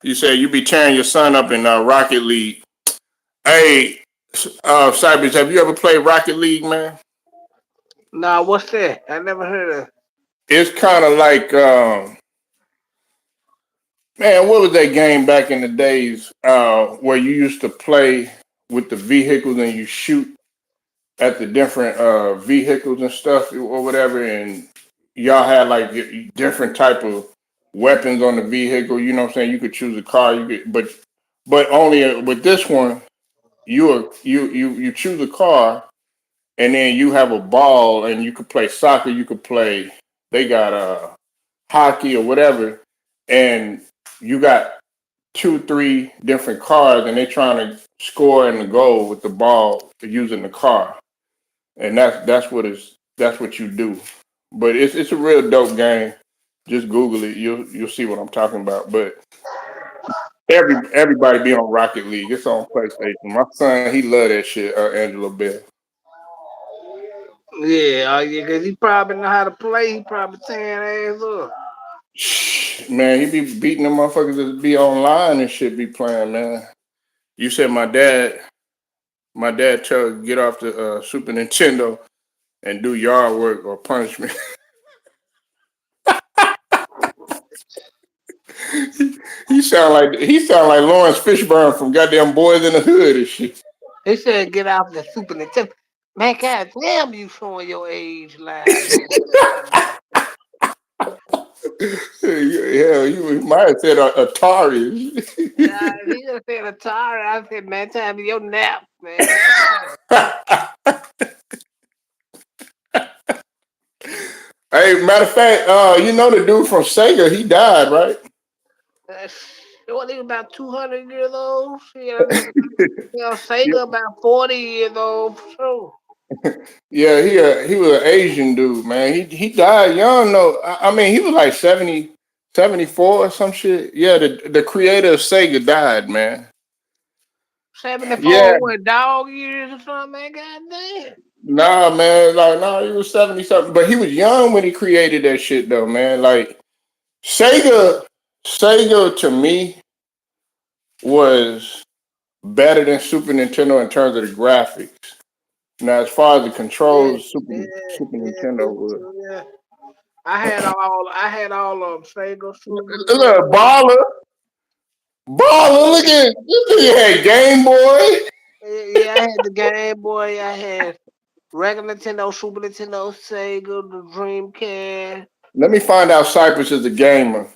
You say you be tearing your son up in Rocket League. Hey, Cypress, have you ever played Rocket League, man?
Nah, what's that? I never heard of.
It's kind of like, man, what was that game back in the days where you used to play with the vehicles and you shoot at the different vehicles and stuff or whatever, and y'all had like different type of weapons on the vehicle. You know what I'm saying? You could choose a car, you could, but only with this one, you choose a car, and then you have a ball, and you could play soccer. You could play. They got hockey or whatever, and you got 2, 3 different cars, and they trying to score in the goal with the ball using the car, and that's what you do. But it's a real dope game. Just Google it. You'll see what I'm talking about. But everybody be on Rocket League. It's on PlayStation. My son, he love that shit. Angelo Bell.
Yeah, yeah, cause he probably know how to play. He probably tearing ass up.
Man, he be beating them motherfuckers that be online and shit. Be playing, man. You said my dad. My dad tell get off the Super Nintendo and do yard work or punishment. he sound like Lawrence Fishburne from goddamn Boys in the Hood and shit.
He said get off the Super Nintendo. Man, god damn, you showing your age live on here.
Yeah, you might have said Atari.
Yeah, he just said Atari. I said, man, time for your nap, man.
Hey, matter of fact, you know the dude from Sega, he died, right?
What, he was about 200 years old? Sega about 40 years old for sure.
Yeah, he was an Asian dude, man. He died young though. I mean, he was like 70, 74 or some shit. Yeah, the creator of Sega died, man.
74,
Yeah,
what, dog years or something, man? God damn.
nah, man. Like, nah, he was 70 something, but he was young when he created that shit, though, man. Like Sega, Sega to me was better than Super Nintendo in terms of the graphics. Now, as far as the
Yeah,
controls,
yeah,
Super
yeah,
Nintendo
me
was.
too, yeah. I had all of them. Sega, Super
Look,
Nintendo.
baller. Look at this nigga had Game Boy.
Yeah, I had the Game Boy. I had regular Nintendo, Super Nintendo, Sega, the Dreamcast.
Let me find out Cypress is a gamer.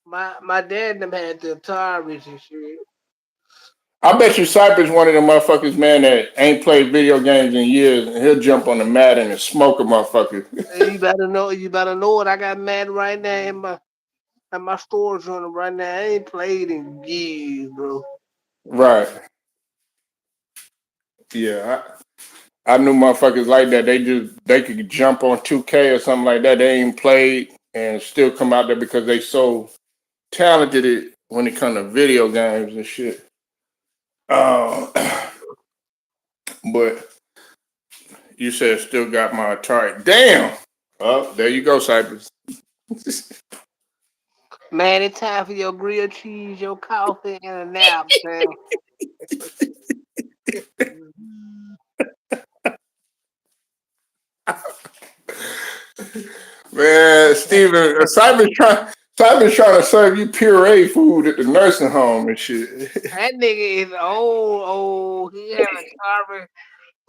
My dad them had the Ataris and shit.
I bet you Cypress one of them motherfuckers, man, that ain't played video games in years, and he'll jump on the mat and smoke a motherfucker.
Hey, you better know it. I got mad right now in my storage on it right now. I ain't played in years, bro.
Right. Yeah. I knew motherfuckers like that. They could jump on 2K or something like that. They ain't played and still come out there because they so talented when it comes to video games and shit. Uh, but you said still got my Atari. Damn. Oh, there you go, Cypress.
Man, it's time for your grilled cheese, your coffee, and a nap, man.
Man, Steven, Cypress trying to serve you puree food at the nursing home and shit.
That nigga is old. He had a Carver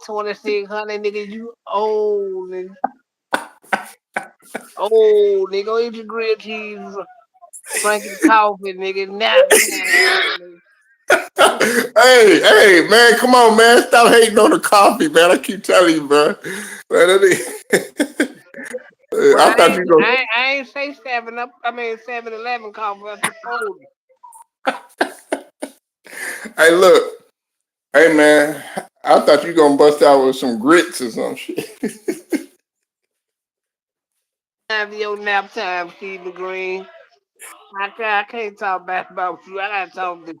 2600, nigga. You old, nigga. Old, nigga. Go eat your grilled cheese, Frankie coffee, nigga. Nap time,
Hey, man, come on, man. Stop hating on the coffee, man. I keep telling you, bro. Man,
But
I thought you were going
I ain't say 7-Up. I mean 7-Eleven coffee. I just told you.
Hey, look. Hey, man. I thought you were going to bust out with some grits or some shit.
Have your nap time, Stephen Green. I can't talk bad about you. I gotta talk the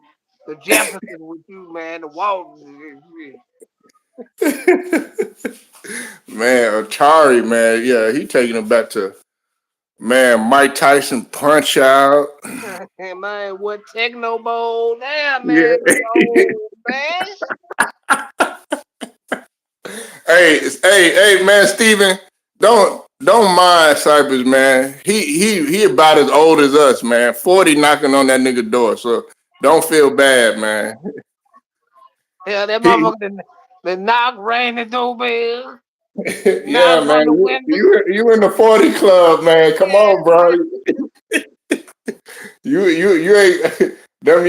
Jefferson with you, man. The Waltons and
Man, Atari, man. Yeah, he taking it back to, man, Mike Tyson Punch Out.
shit. Hey, man, what Techno Bowl? Damn, man,
Yeah.
old man.
Hey, man, Steven, don't mind Cypress, man. He about as old as us, man. 40 knocking on that nigga door, so don't feel bad, man.
Yeah, that
He,
motherfucker the knock rang the doorbell,
yeah,
knocked on
man.
the
You,
window.
you you in the 40 club, man. Come on,
Yeah,
bro. You ain't them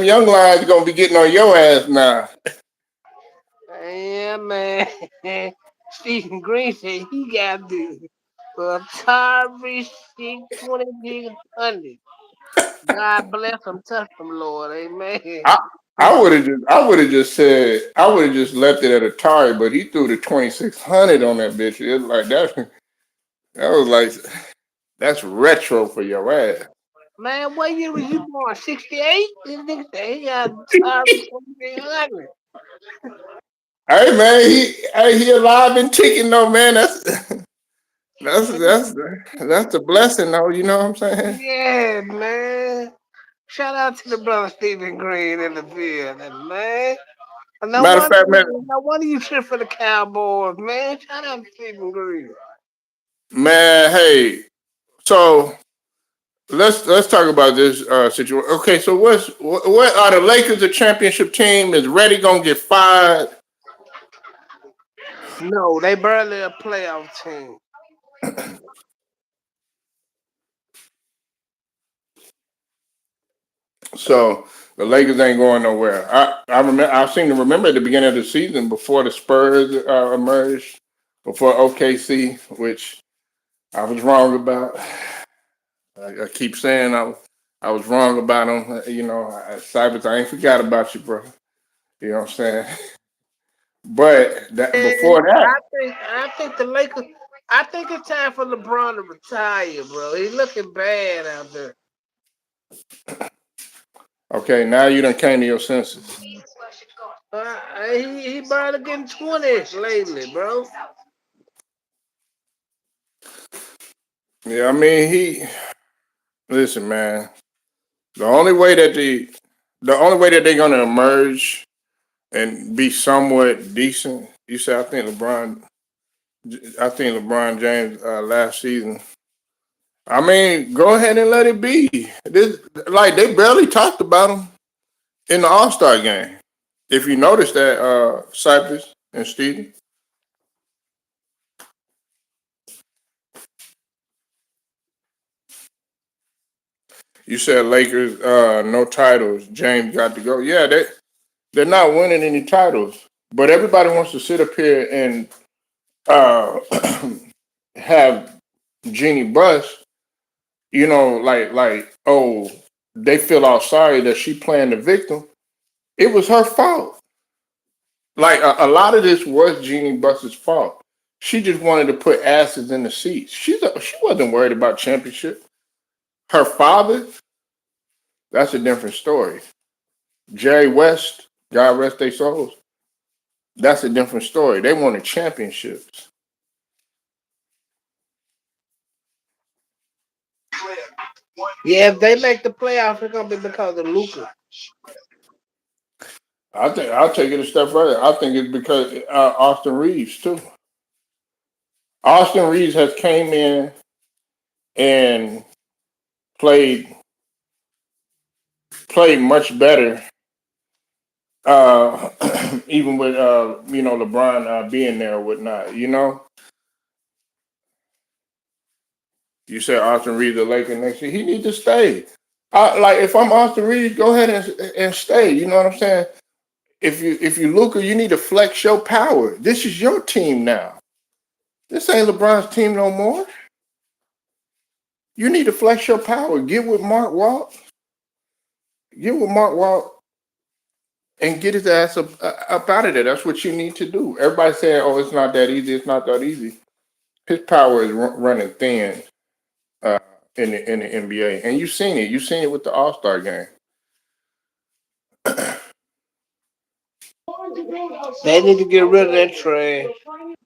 young lions gonna be getting on your ass now.
yeah, man. Stephen Green said he got the Atari 62600. God bless him, touch him, Lord. Amen.
I I would have just said I would have just left it at Atari, but he threw the 2600 on that bitch. It's like that was like that's retro for your ass.
Man, what year was you born? 68? This nigga said he got Atari 2600.
Hey man, he alive and kicking though, man. That's that's that's a blessing though. You know what I'm saying?
Yeah, man. Shout out to the brother Stephen Green in the building, man.
Matter of fact, man,
No wonder you cheer for the Cowboys, man. Shout out to Stephen Green.
hey, so let's talk about this situation. Okay, so what are the Lakers a championship team? Is Reddy gonna get fired?
No, they barely a playoff team.
So the Lakers ain't going nowhere. I remember I seem to remember at the beginning of the season before the Spurs emerged, before OKC, which I was wrong about. I keep saying I was wrong about them. You know, Cybers, I ain't forgot about you, bro. You know what I'm saying? But
And
before that,
I think the Lakers. I think it's time for LeBron to retire, bro. He's looking bad out there.
okay, now you done came to your senses.
He barely getting 20 lately, bro.
Yeah, I mean listen, man. The only way that they're gonna emerge and be somewhat decent. You said I think LeBron James last season. I mean, go ahead and let it be. This like they barely talked about him in the All Star game. If you notice that, Cypress and Steven. You said Lakers, no titles. James got to go. Yeah, they're not winning any titles, but everybody wants to sit up here and uh, have Jeannie Buss. Oh, they feel all sorry that she playing the victim. It was her fault. Like lot of this was Jeannie Buss's fault. She just wanted to put asses in the seats. She wasn't worried about championship. Her father, that's a different story. Jerry West, God rest their souls, that's a different story. They wanted championships.
Yeah, if they make the playoffs, it's gonna be because of Luca.
I think I'll take it a step further. I think it's because Austin Reeves too. Austin Reeves has came in and played played much better, uh, even with LeBron being there or whatnot. You said Austin Reeves the Lakers next year. He needs to stay. Like if I'm Austin Reeves, go ahead and stay. You know what I'm saying? If you Luka, you need to flex your power. This is your team now. This ain't LeBron's team no more. You need to flex your power. Get with Mark Walt. Get with Mark Walt and get his ass up out of there. That's what you need to do. Everybody saying, "Oh, it's not that easy. It's not that easy." His power is running thin uh, in the NBA, and you've seen it. You've seen it with the All-Star game.
They need to get rid of that trash.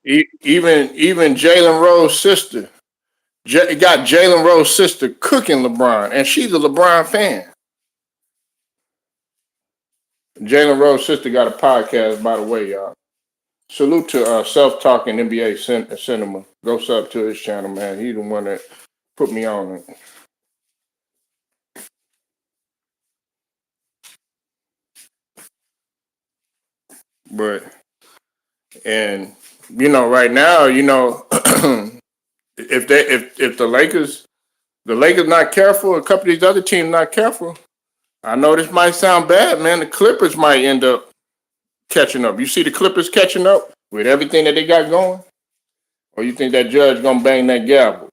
Even Jalen Rose's sister got Jalen Rose's sister cooking LeBron, and she's a LeBron fan. Jalen Rose's sister got a podcast, by the way, y'all. Salute to Self Talking NBA Cinema. Go sub to his channel, man. He's the one that put me on it. But and right now, if the Lakers not careful, a couple of these other teams not careful. I know this might sound bad, man. The Clippers might end up catching up. You see the Clippers catching up with everything that they got going? Or you think that judge gonna bang that gavel?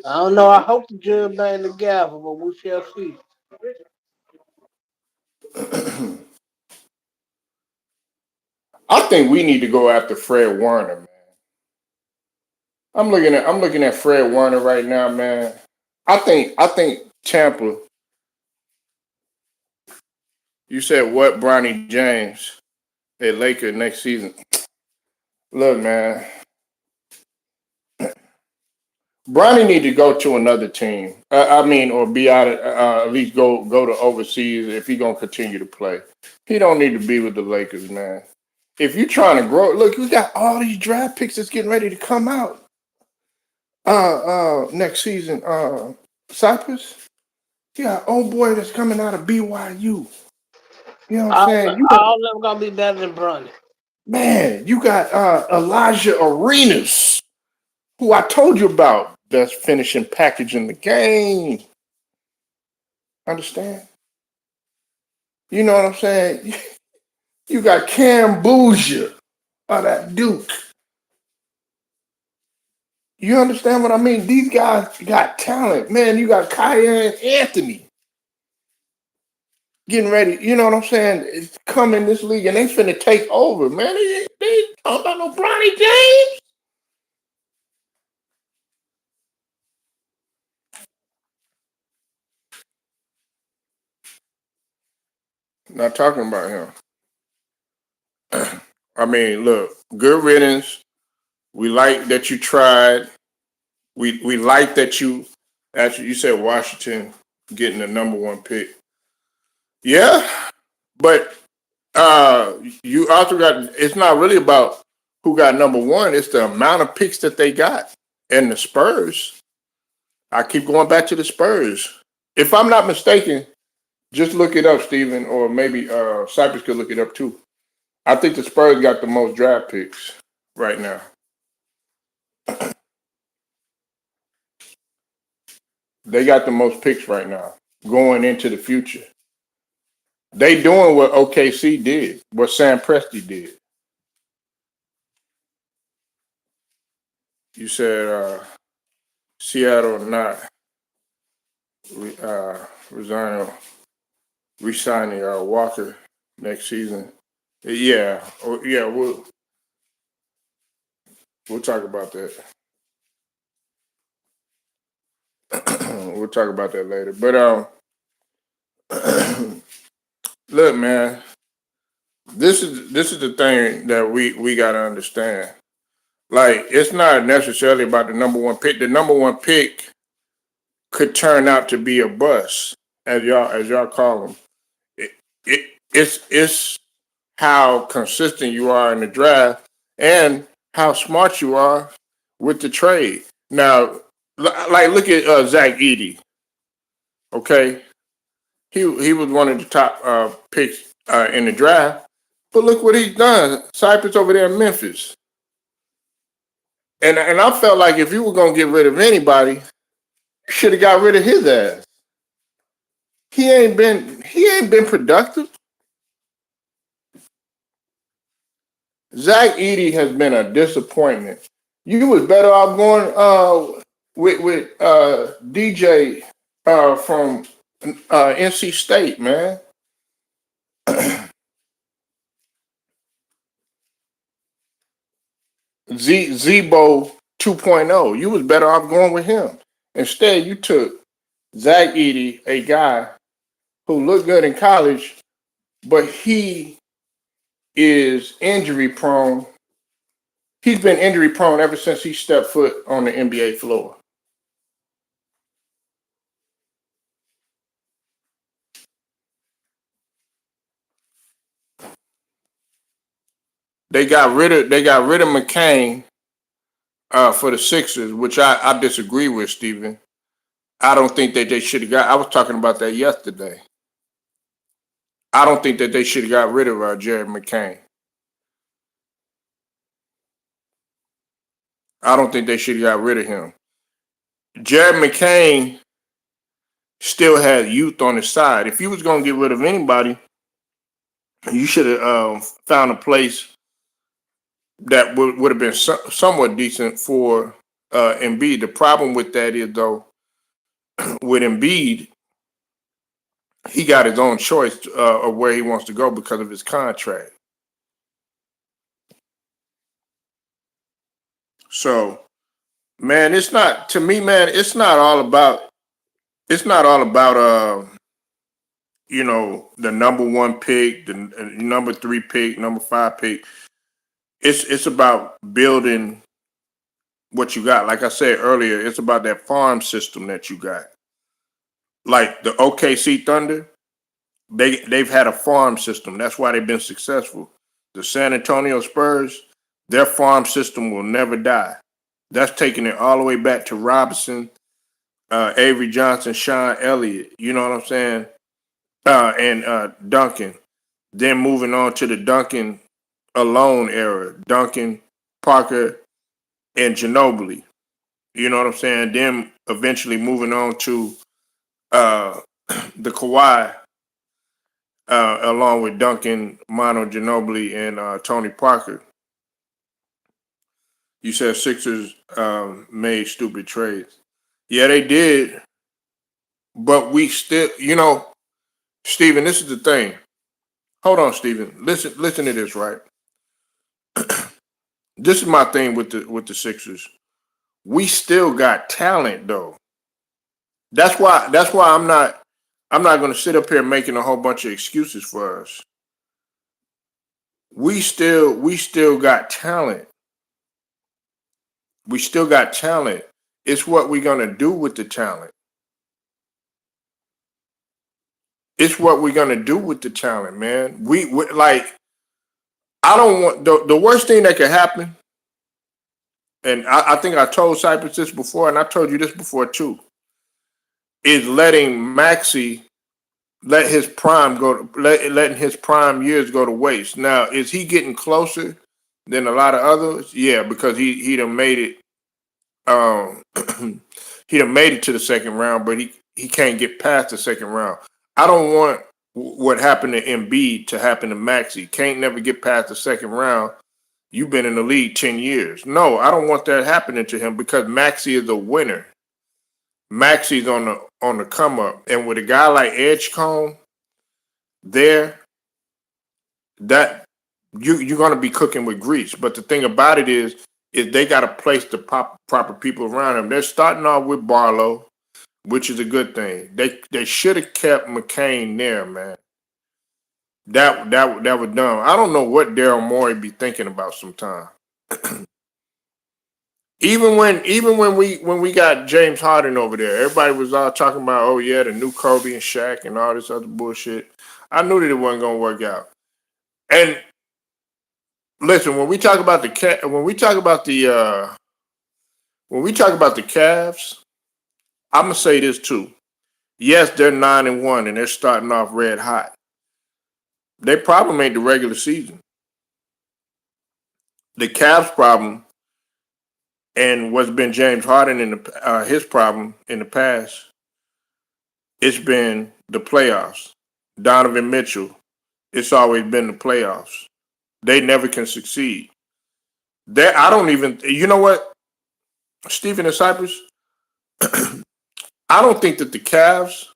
I don't know. I hope the judge bang the gavel, but we shall see.
I think we need to go after Fred Warner, man. I'm looking at Fred Warner right now, man. I think Tampa. You said what, Bronny James at Lakers next season? Look, man, Bronny need to go to another team. Or be out of at least go to overseas if he gonna continue to play. He don't need to be with the Lakers, man. If you trying to grow, look, you got all these draft picks that's getting ready to come out next season. Cypress, you got old boy that's coming out of BYU. You know what I'm saying?
All of them gonna be better than Bronny.
Man, you got Elijah Arenas, who I told you about, best finishing package in the game. Understand? You know what I'm saying? You got Cam Bouger of that Duke. You understand what I mean? These guys got talent. Man, you got Kaya and Anthony getting ready. You know what I'm saying? It's coming this league and they finna take over, man. They talking about no Bronny James. Not talking about him. I mean, look, good riddance. We like that you tried. We like that you actually you said Washington getting the number one pick. Yeah, but you also got it's not really about who got number one, it's the amount of picks that they got. And the Spurs. I keep going back to the Spurs. If I'm not mistaken, just look it up, Steven, or maybe Cypress could look it up too. I think the Spurs got the most draft picks right now. They got the most picks right now going into the future. They doing what OKC did, what Sam Presti did. You said Seattle not resigning, re-signing Walker next season. Yeah, yeah, we'll talk about that. We'll talk about that later. But look, man, this is the thing that we gotta understand. Like, it's not necessarily about the number one pick. The number one pick could turn out to be a bust, as y'all call them. It's how consistent you are in the draft and how smart you are with the trade. Now, like, look at Zach Edey. Okay, he was one of the top picks in the draft, but look what he's done. Cypress over there in Memphis, and I felt like if you were gonna get rid of anybody, you should have got rid of his ass. He ain't been productive. Zach Edey has been a disappointment. You was better off going with DJ from NC State, man. Zebo 2.0. You was better off going with him. Instead, you took Zach Edey, a guy who looked good in college, but he is injury prone. He's been injury prone ever since he stepped foot on the NBA floor. They got rid of McCain for the Sixers, which I disagree with, Steven. I don't think that they should have got. I was talking about that yesterday. I don't think that they should have got rid of Jared McCain. I don't think they should have got rid of him. Jared McCain still had youth on his side. If you was gonna get rid of anybody, you should have found a place that would have been somewhat decent for Embiid. The problem with that is, though, with Embiid, he got his own choice of where he wants to go because of his contract. So, man, it's not to me, man. It's not all about the number one pick, the number three pick, number five pick. It's about building what you got. Like I said earlier, it's about that farm system that you got. Like the OKC Thunder, they've had a farm system. That's why they've been successful. The San Antonio Spurs, their farm system will never die. That's taking it all the way back to Robinson, Avery Johnson, Sean Elliott. You know what I'm saying? And Duncan. Then moving on to the Duncan alone era. Duncan, Parker, and Ginobili. You know what I'm saying? Then eventually moving on to the Kawhi, along with Duncan, Mono Ginobili, and Tony Parker. You said Sixers made stupid trades. Yeah, they did. But we still, Steven, this is the thing. Hold on, Steven. Listen to this, right? This is my thing with the Sixers. We still got talent, though. That's why I'm not going to sit up here making a whole bunch of excuses for us. We still got talent. We still got talent. It's what we're going to do with the talent. It's what we're going to do with the talent, man. We like, I don't want the worst thing that could happen, and I think I told Cypress this before, and I told you this before too, is letting Maxey let his prime letting his prime years go to waste. Now, is he getting closer than a lot of others? Yeah, because he done made it. He done made it to the second round, but he can't get past the second round. I don't want what happened to Embiid to happen to Maxey. Can't never get past the second round. You've been in the league 10 years. No, I don't want that happening to him because Maxey is a winner. Maxey's on the come up. And with a guy like Edgecombe there, that you're gonna be cooking with grease. But the thing about it is they got to place the proper people around him. They're starting off with Barlow, which is a good thing. They should have kept McCain there, man. That was dumb. I don't know what Daryl Morey be thinking about sometimes. Even when we got James Harden over there, everybody was all talking about, oh yeah, the new Kobe and Shaq and all this other bullshit. I knew that it wasn't gonna work out. And listen, when we talk about the Cavs, I'm gonna say this too. Yes, they're 9-1 and they're starting off red hot. Their problem ain't the regular season. The Cavs' problem and what's been James Harden in his problem in the past, it's been the playoffs. Donovan Mitchell, it's always been the playoffs. They never can succeed. I don't even, you know what, Stephen and Cypress, I don't think that the Cavs,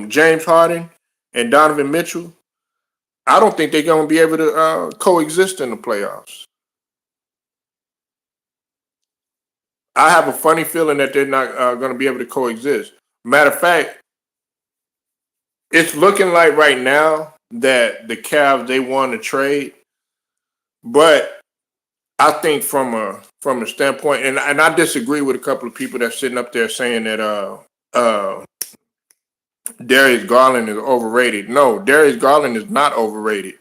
James Harden and Donovan Mitchell, I don't think they're going to be able to coexist in the playoffs. I have a funny feeling that they're not going to be able to coexist. Matter of fact, it's looking like right now that the Cavs, they won the trade, but I think from a standpoint, and I disagree with a couple of people that's sitting up there saying that Darius Garland is overrated. No, Darius Garland is not overrated.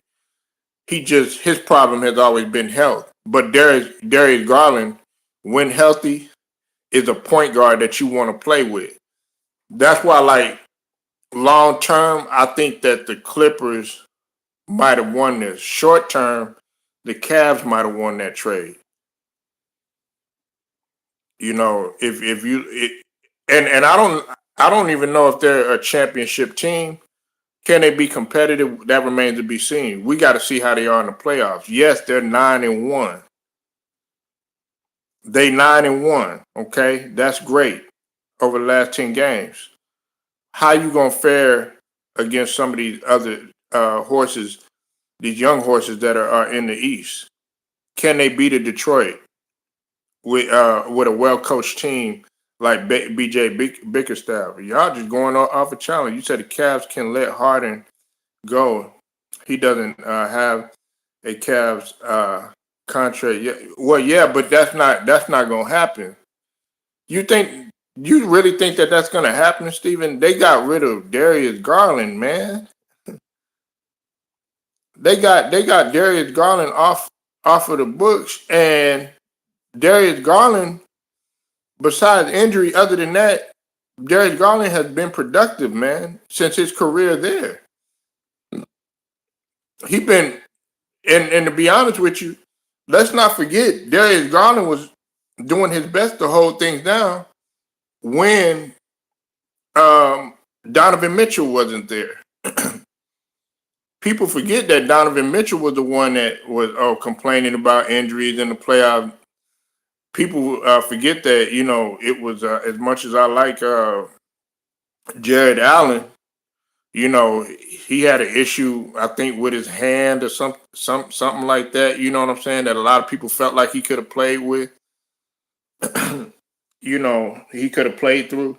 His problem has always been health. But Darius Garland, when healthy, is a point guard that you want to play with. That's why, like, long term, I think that the Clippers might have won this. Short term, the Cavs might have won that trade. You know, and I don't even know if they're a championship team. Can they be competitive? That remains to be seen. We got to see how they are in the playoffs. Yes, they're 9-1. They 9-1. Okay, that's great over the last 10 games. How you gonna fare against some of these other horses, these young horses that are in the East? Can they beat a Detroit with a well coached team like BJ Bickerstaff? Y'all just going off a challenge. You said the Cavs can let Harden go. He doesn't have a Cavs contract yet. Well, yeah, but that's not gonna happen. You really think that that's gonna happen, Steven? They got rid of Darius Garland, man. They got Darius Garland off of the books, and Darius Garland, besides injury, other than that, Darius Garland has been productive, man, since his career there. He been and to be honest with you, let's not forget Darius Garland was doing his best to hold things down when Donovan Mitchell wasn't there. People forget that Donovan Mitchell was the one that was complaining about injuries in the playoffs. People forget that, you know, it was as much as I like Jared Allen, you know, he had an issue, I think, with his hand or something like that. You know what I'm saying? That a lot of people felt like he could have played with. You know, he could have played through.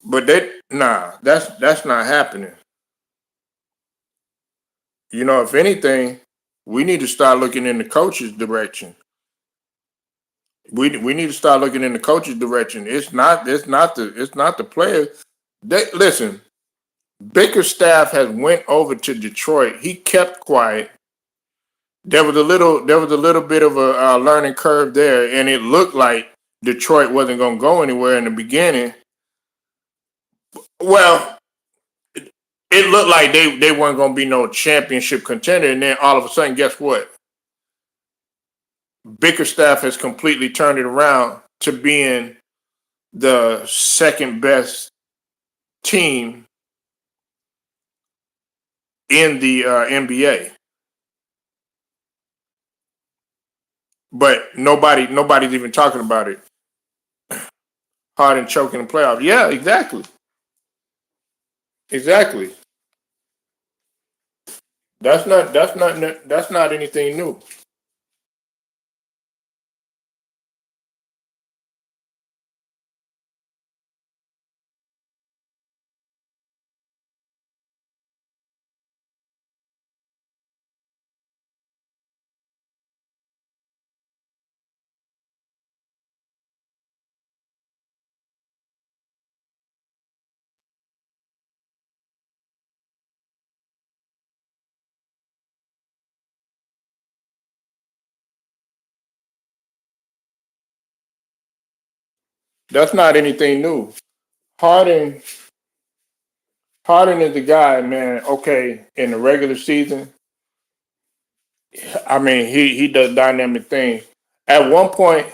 But that's not happening. You know, if anything, we need to start looking in the coach's direction. We need to start looking in the coach's direction. It's not the players. They listen. Baker's staff has went over to Detroit. He kept quiet. There was a little bit of a learning curve there, and it looked like Detroit wasn't going to go anywhere in the beginning. Well, it looked like they weren't going to be no championship contender, and then all of a sudden, guess what? Bickerstaff has completely turned it around to being the second best team in the NBA. But nobody's even talking about it. Harden choking the playoffs. Yeah, exactly. Exactly. That's not anything new. That's not anything new. Harden Harden is the guy, man. Okay, in the regular season, I mean, he does dynamic things. At one point,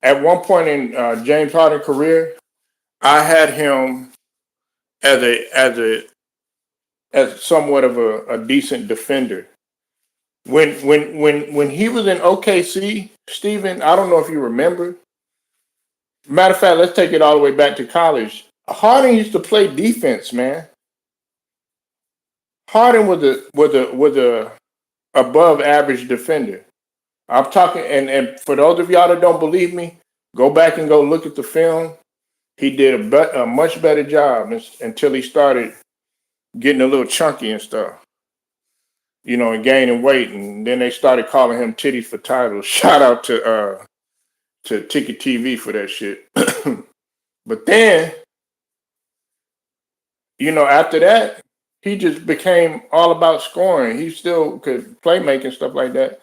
at one point in James Harden's career, I had him as somewhat of a decent defender. When he was in OKC, Steven, I don't know if you remember. Matter of fact, let's take it all the way back to college. Harden used to play defense, man. Harden was a above average defender. I'm talking, and for those of y'all that don't believe me, go back and go look at the film. He did a much better job until he started getting a little chunky and stuff, and gaining weight, and then they started calling him titties for titles. Shout out to Ticket TV for that shit. But then, after that, he just became all about scoring. He still could play making stuff like that.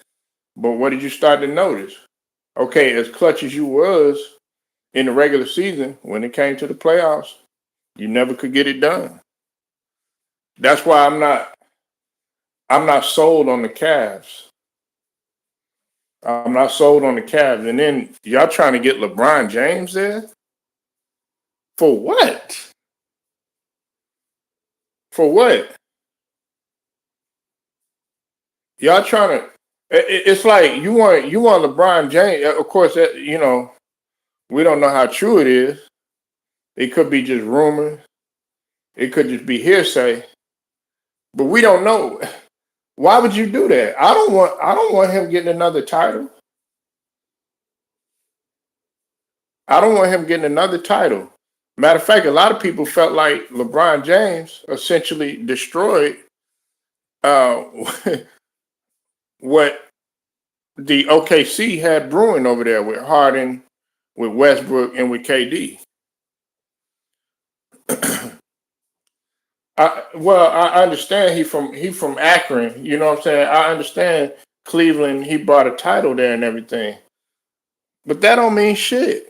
But what did you start to notice? Okay, as clutch as you was in the regular season, when it came to the playoffs, you never could get it done. That's why I'm not sold on the Cavs. I'm not sold on the Cavs. And then y'all trying to get LeBron James there? For what? For what? Y'all trying to it's like you want LeBron James. Of course, we don't know how true it is. It could be just rumor. It could just be hearsay. But we don't know. Why would you do that? I don't want him getting another title. I don't want him getting another title. Matter of fact, a lot of people felt like LeBron James essentially destroyed uh, what the OKC had brewing over there with Harden, with Westbrook, and with KD. I understand he from Akron. You know what I'm saying? I understand Cleveland. He brought a title there and everything, but that don't mean shit.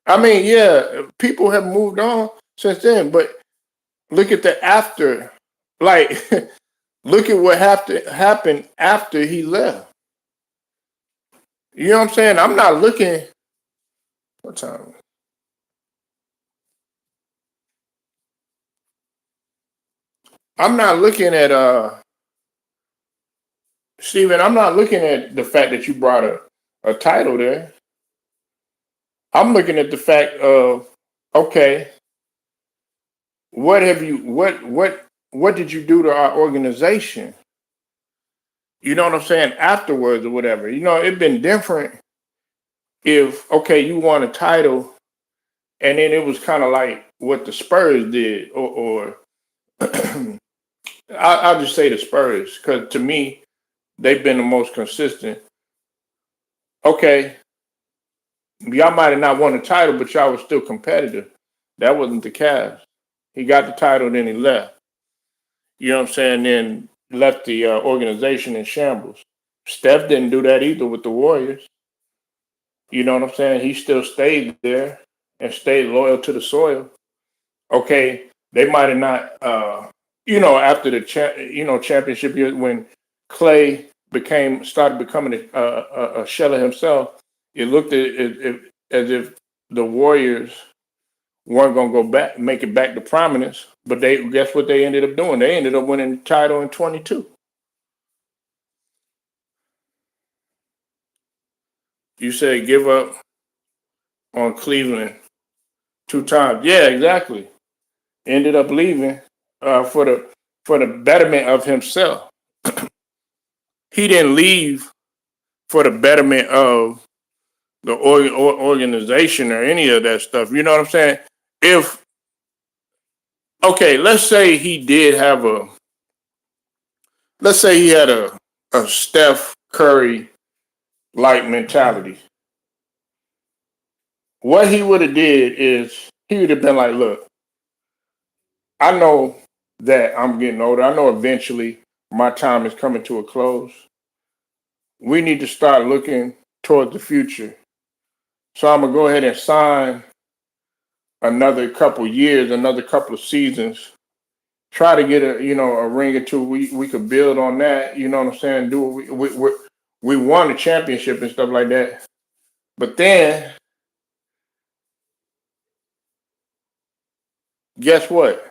I mean, yeah, people have moved on since then, but look at the after. Like, look at what happened after he left. You know what I'm saying? I'm not looking. What time? I'm not looking at Steven. I'm not looking at the fact that you brought a title there. I'm looking at the fact of, okay, what did you do to our organization? You know what I'm saying? Afterwards or whatever. It'd been different if, okay, you won a title and then it was kind of like what the Spurs did, or I'll just say the Spurs, because to me, they've been the most consistent. Okay, y'all might have not won the title, but y'all was still competitive. That wasn't the Cavs. He got the title, then he left. You know what I'm saying? Then left the organization in shambles. Steph didn't do that either with the Warriors. You know what I'm saying? He still stayed there and stayed loyal to the soil. Okay, they might have not, after the championship year when Clay started becoming a shell of himself, it looked as if the Warriors weren't gonna go back, make it back to prominence. But they guess what they ended up doing? They ended up winning the title in 22. You said give up on Cleveland 2 times. Yeah, exactly. Ended up leaving for the betterment of himself. He didn't leave for the betterment of the organization or any of that stuff. You know what I'm saying? If okay, let's say he had a Steph Curry like mentality. What he would have did is he would have been like, look, I know that I'm getting older. I know eventually my time is coming to a close. We need to start looking towards the future. So I'm gonna go ahead and sign another couple years, another couple of seasons. Try to get a ring or two. We could build on that. You know what I'm saying? Do what we won a championship and stuff like that. But then guess what?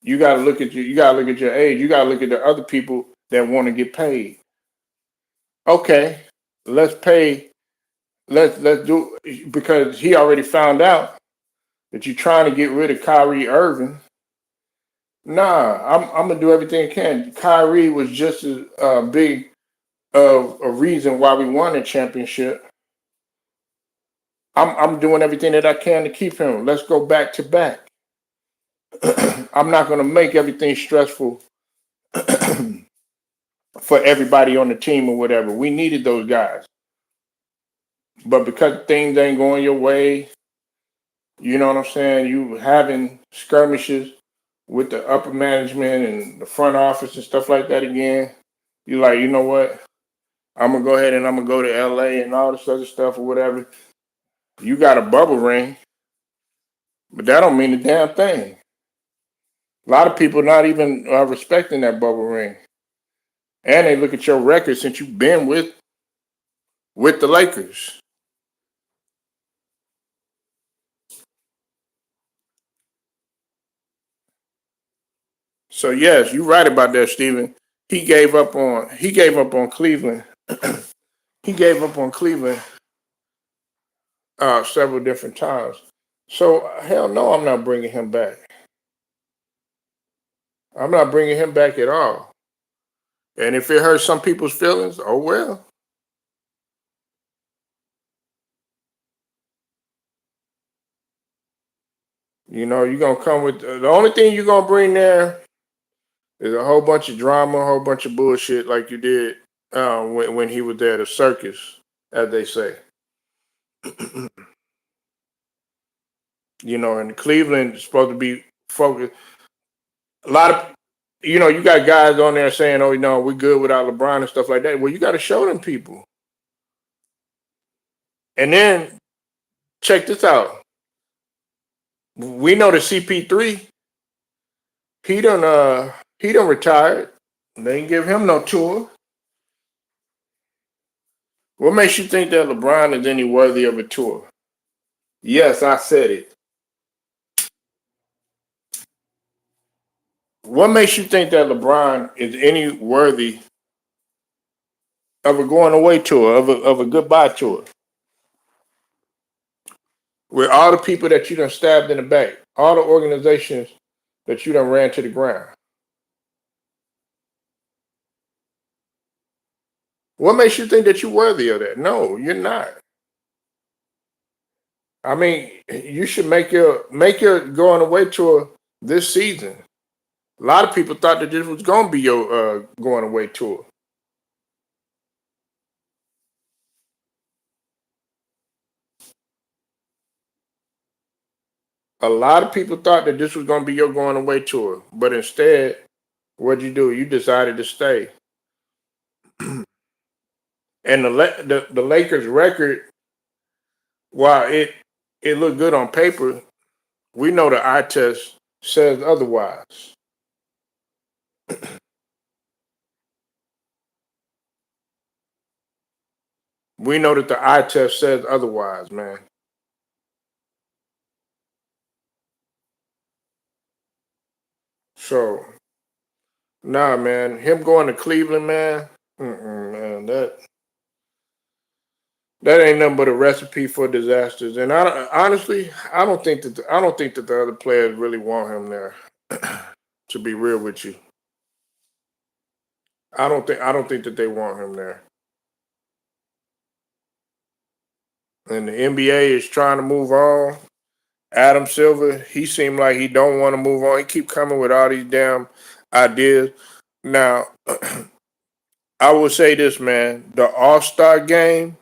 You gotta look at your age. You gotta look at the other people that want to get paid. Okay, let's pay. Let's do because he already found out that you're trying to get rid of Kyrie Irving. Nah, I'm gonna do everything I can. Kyrie was just as big of a reason why we won the championship. I'm doing everything that I can to keep him. Let's go back to back. I'm not gonna make everything stressful for everybody on the team or whatever. We needed those guys. But because things ain't going your way, you know what I'm saying? You having skirmishes with the upper management and the front office and stuff like that again. You like, you know what? I'm gonna go ahead and I'm gonna go to LA and all this other stuff or whatever. You got a bubble ring, but that don't mean a damn thing. A lot of people not even respecting that bubble ring, and they look at your record since you've been with the Lakers. So yes, you're right about that, Steven. He gave up on Cleveland. He gave up on Cleveland several different times. So hell no, I'm not bringing him back. I'm not bringing him back at all. And if it hurts some people's feelings, oh well. You know, you're gonna come with the only thing you're gonna bring there is a whole bunch of drama, a whole bunch of bullshit like you did when he was there, the circus, as they say. You know, and Cleveland is supposed to be focused. A lot of, you got guys on there saying, "Oh, we're good without LeBron and stuff like that." Well, you got to show them people. And then check this out. We know that CP3, he done retired. They didn't give him no tour. What makes you think that LeBron is any worthy of a tour? Yes, I said it. What makes you think that LeBron is any worthy of a going away tour, of a goodbye tour? With all the people that you done stabbed in the back, all the organizations that you done ran to the ground. What makes you think that you're worthy of that? No, you're not. I mean, you should make your going away tour this season. A lot of people thought that this was going to be your going away tour. A lot of people thought that this was going to be your going away tour, but instead, what'd you do? You decided to stay. And the Lakers record, while it looked good on paper, we know the eye test says otherwise. We know that the eye test says otherwise, man. So, nah, man. Him going to Cleveland, man. Man, that ain't nothing but a recipe for disasters. And honestly, I don't think that the other players really want him there. To be real with you, I don't think that they want him there. And the NBA is trying to move on. Adam Silver, he seemed like he don't want to move on. He keep coming with all these damn ideas. Now, I will say this, man. The All-Star game,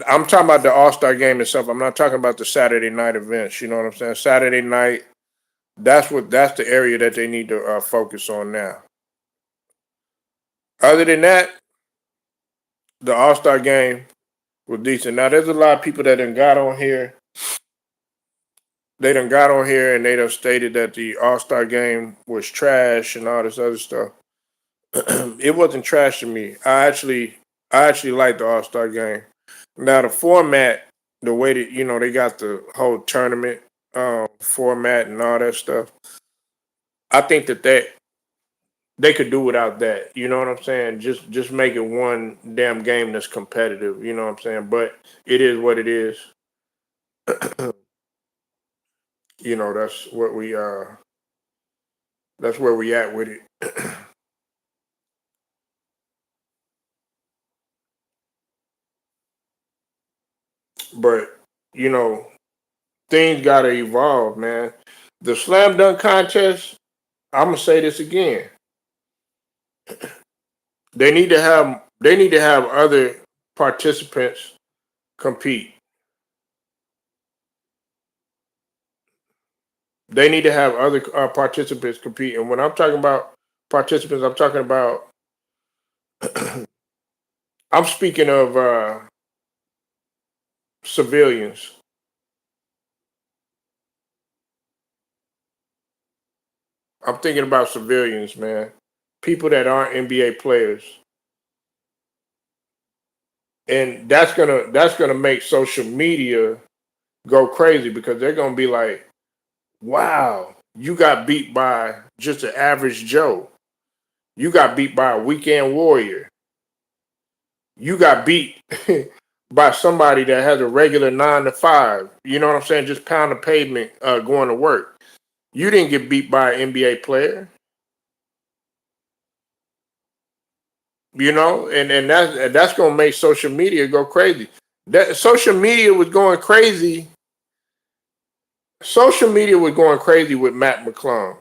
I'm talking about the All-Star game itself. I'm not talking about the Saturday night events. You know what I'm saying? Saturday night, that's the area that they need to focus on now. Other than that, the All-Star game was decent. Now, there's a lot of people that done got on here. They done got on here and they done stated that the All-Star game was trash and all this other stuff. It wasn't trash to me. I actually liked the All-Star game. Now the format, the way that they got the whole tournament format and all that stuff. I think that they could do without that. You know what I'm saying? Just make it one damn game that's competitive. You know what I'm saying? But it is what it is. That's what that's where we at with it. But you know, things gotta evolve, man. The slam dunk contest. I'm gonna say this again. They need to have other participants compete. They need to have other participants compete. And when I'm talking about participants, I'm talking about I'm speaking of civilians. I'm thinking about civilians, man. People that aren't NBA players. And that's gonna make social media go crazy because they're gonna be like, wow, you got beat by just an average Joe. You got beat by a weekend warrior. You got beat by somebody that has a regular 9 to 5. You know what I'm saying? Just pound the pavement going to work. You didn't get beat by an NBA player. And that's gonna make social media go crazy. That social media was going crazy. Social media was going crazy with Matt McClung.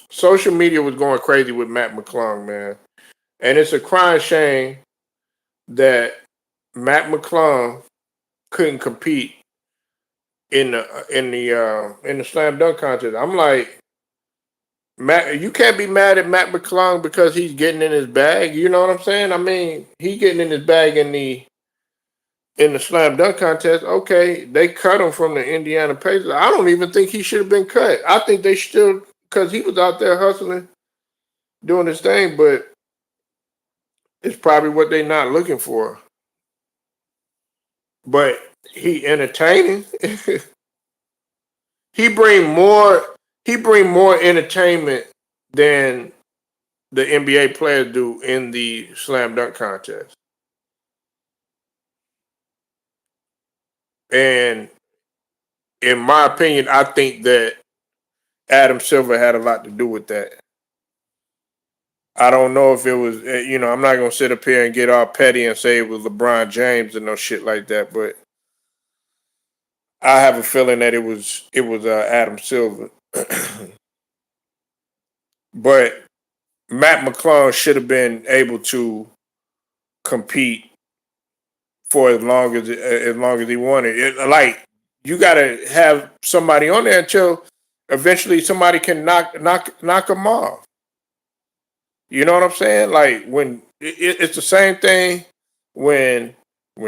Social media was going crazy with Matt McClung, man. And it's a crying shame that Matt McClung couldn't compete in the slam dunk contest. I'm like, Matt, you can't be mad at Matt McClung because he's getting in his bag. You know what I'm saying? I mean, he getting in his bag in the slam dunk contest. Okay, they cut him from the Indiana Pacers. I don't even think he should have been cut. I think they still because he was out there hustling, doing his thing, but it's probably what they're not looking for. But he entertaining. he bring more he bring more entertainment than the NBA players do in the slam dunk contest. And in my opinion, I think that Adam Silver had a lot to do with that. I don't know if it was, I'm not going to sit up here and get all petty and say it was LeBron James and no shit like that, but I have a feeling that it was Adam Silver. But Matt McClung should have been able to compete for as long as he wanted. Like you got to have somebody on there until eventually somebody can knock him off. You know what I'm saying? Like when it's the same thing when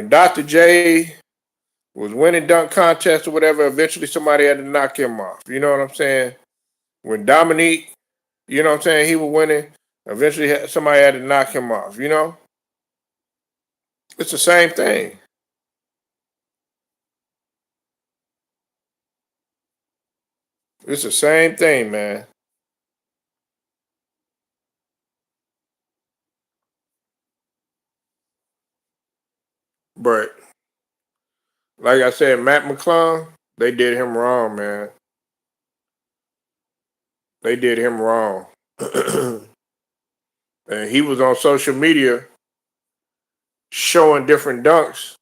Dr. J was winning dunk contests or whatever. Eventually somebody had to knock him off. You know what I'm saying? When Dominique, you know what I'm saying, he was winning. Eventually, somebody had to knock him off. It's the same thing. It's the same thing, man. But like I said, Matt McClung, they did him wrong, man. They did him wrong. And he was on social media showing different dunks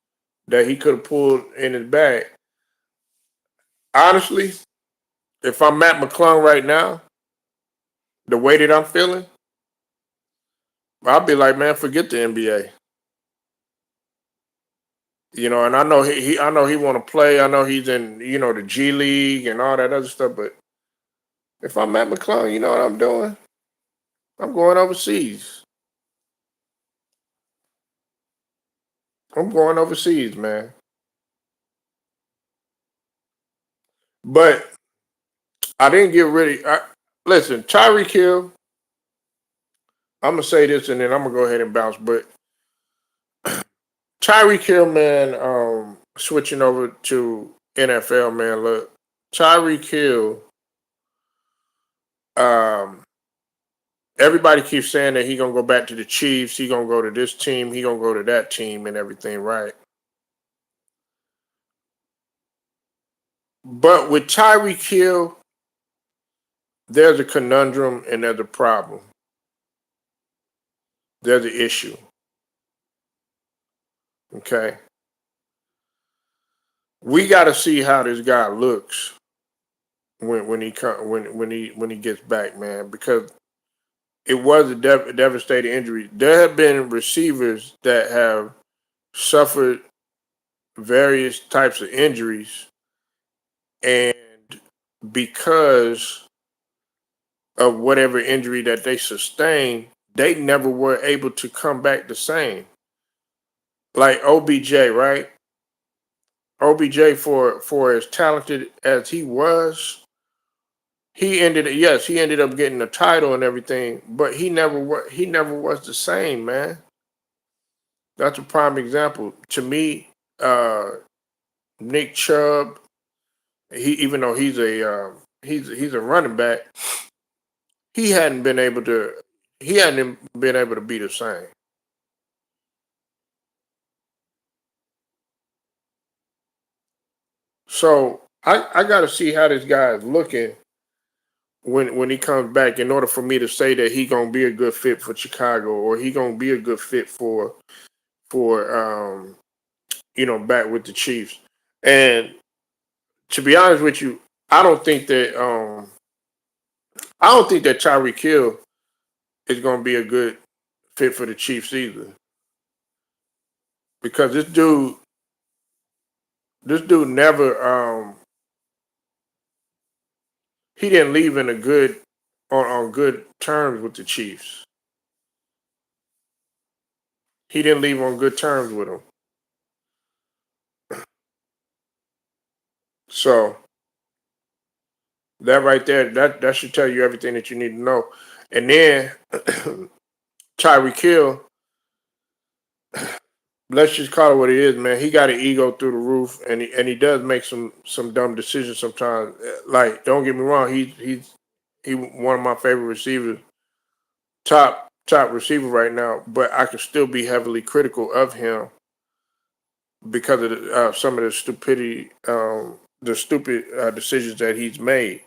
that he could have pulled in his bag. Honestly, if I'm Matt McClung right now, the way that I'm feeling, I'll be like, man, forget the NBA. And I know I know he want to play. I know he's in, the G League and all that other stuff. But if I'm Matt McClung, you know what I'm doing? I'm going overseas. I'm going overseas, man. But I didn't get really. Listen, Tyreek Hill. I'm gonna say this and then I'm gonna go ahead and bounce. But Tyreek Hill, man, switching over to NFL, man. Look, Tyreek Hill. Um, Everybody keeps saying that he gonna go back to the Chiefs. He gonna go to this team. He gonna go to that team and everything, right? But with Tyreek Hill, there's a conundrum and there's a problem. There's an issue. Okay, we got to see how this guy looks when he gets back, man, because it was a devastating injury. There have been receivers that have suffered various types of injuries, and because of whatever injury that they sustained, they never were able to come back the same. Like OBJ, right? OBJ, for as talented as he was, he ended up getting a title and everything, but he never was the same, man. That's a prime example to me. Uh, Nick Chubb, he even though he's a running back, he hadn't been able to he hadn't been able to be the same. So I got to see how this guy is looking when he comes back in order for me to say that he gonna be a good fit for Chicago or he gonna be a good fit for back with the Chiefs. And to be honest with you, I don't think that I don't think that Tyreek Hill is gonna be a good fit for the Chiefs either. Because this dude never he didn't leave in a good on good terms with the Chiefs. He didn't leave on good terms with them. So that right there, that should tell you everything that you need to know. And then Tyreek Hill, let's just call it what it is, man. He got an ego through the roof, and he does make some dumb decisions sometimes. Like, don't get me wrong, he one of my favorite receivers, top receiver right now. But I can still be heavily critical of him because of some of the stupid decisions that he's made.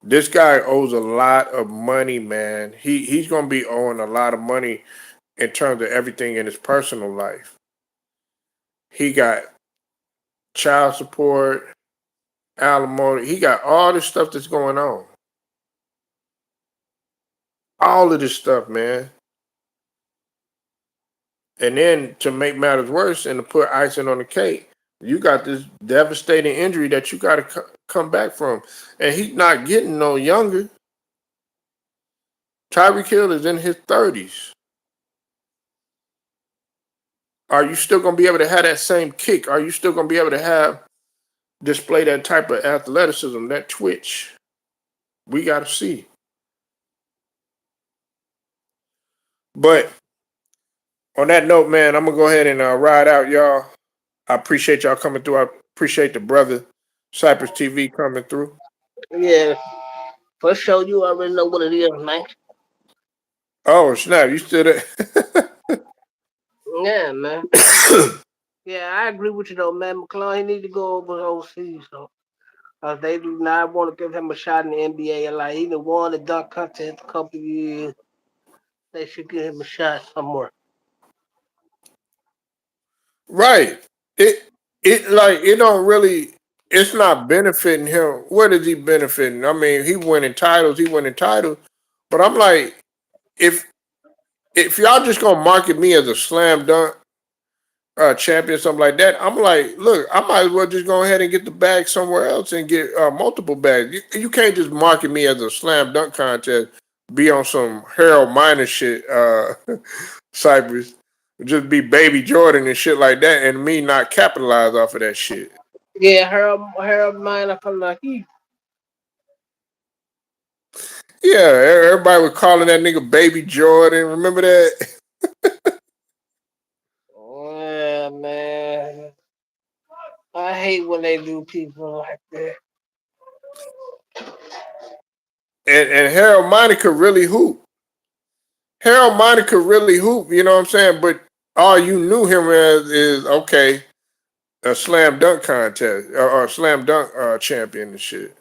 This guy owes a lot of money, man. He's gonna be owing a lot of money in terms of everything in his personal life. He got child support, alimony. He got all this stuff that's going on. All of this stuff, man. And then to make matters worse and to put icing on the cake, you got this devastating injury that you got to come back from. And he's not getting no younger. Tyreek Hill is in his 30s. Are you still going to be able to have that same kick? Are you still going to be able to display that type of athleticism, that twitch? We got to see. But on that note, man, I'm gonna go ahead and ride out, y'all. I appreciate y'all coming through. I appreciate the brother Cypress TV coming through.
Yeah, for sure. You already know what it is, man.
Oh snap! You still there?
Yeah, man. Yeah, I agree with you though, man. McClung, he need to go over overseas, so. They do not want to give him a shot in the NBA. Like he done won the dunk contest a couple of years. They should give him a shot somewhere.
Right. It like it don't really. It's not benefiting him. What is he benefiting? I mean, he winning titles. He winning titles. But I'm like, if if y'all just gonna market me as a slam dunk champion, something like that, I'm like, look, I might as well just go ahead and get the bag somewhere else and get multiple bags. You can't just market me as a slam dunk contest. Be on some Harold Miner shit, Cypress. Just be Baby Jordan and shit like that, and me not capitalize off of that shit.
Yeah, Harold Miner from the Heat.
Yeah, everybody was calling that nigga Baby Jordan. Remember that?
Yeah, man. I hate when they do people like that.
And Harold Miner could really hoop. Harold Miner could really hoop. You know what I'm saying? But all you knew him as is okay, a slam dunk contest or a slam dunk champion and shit.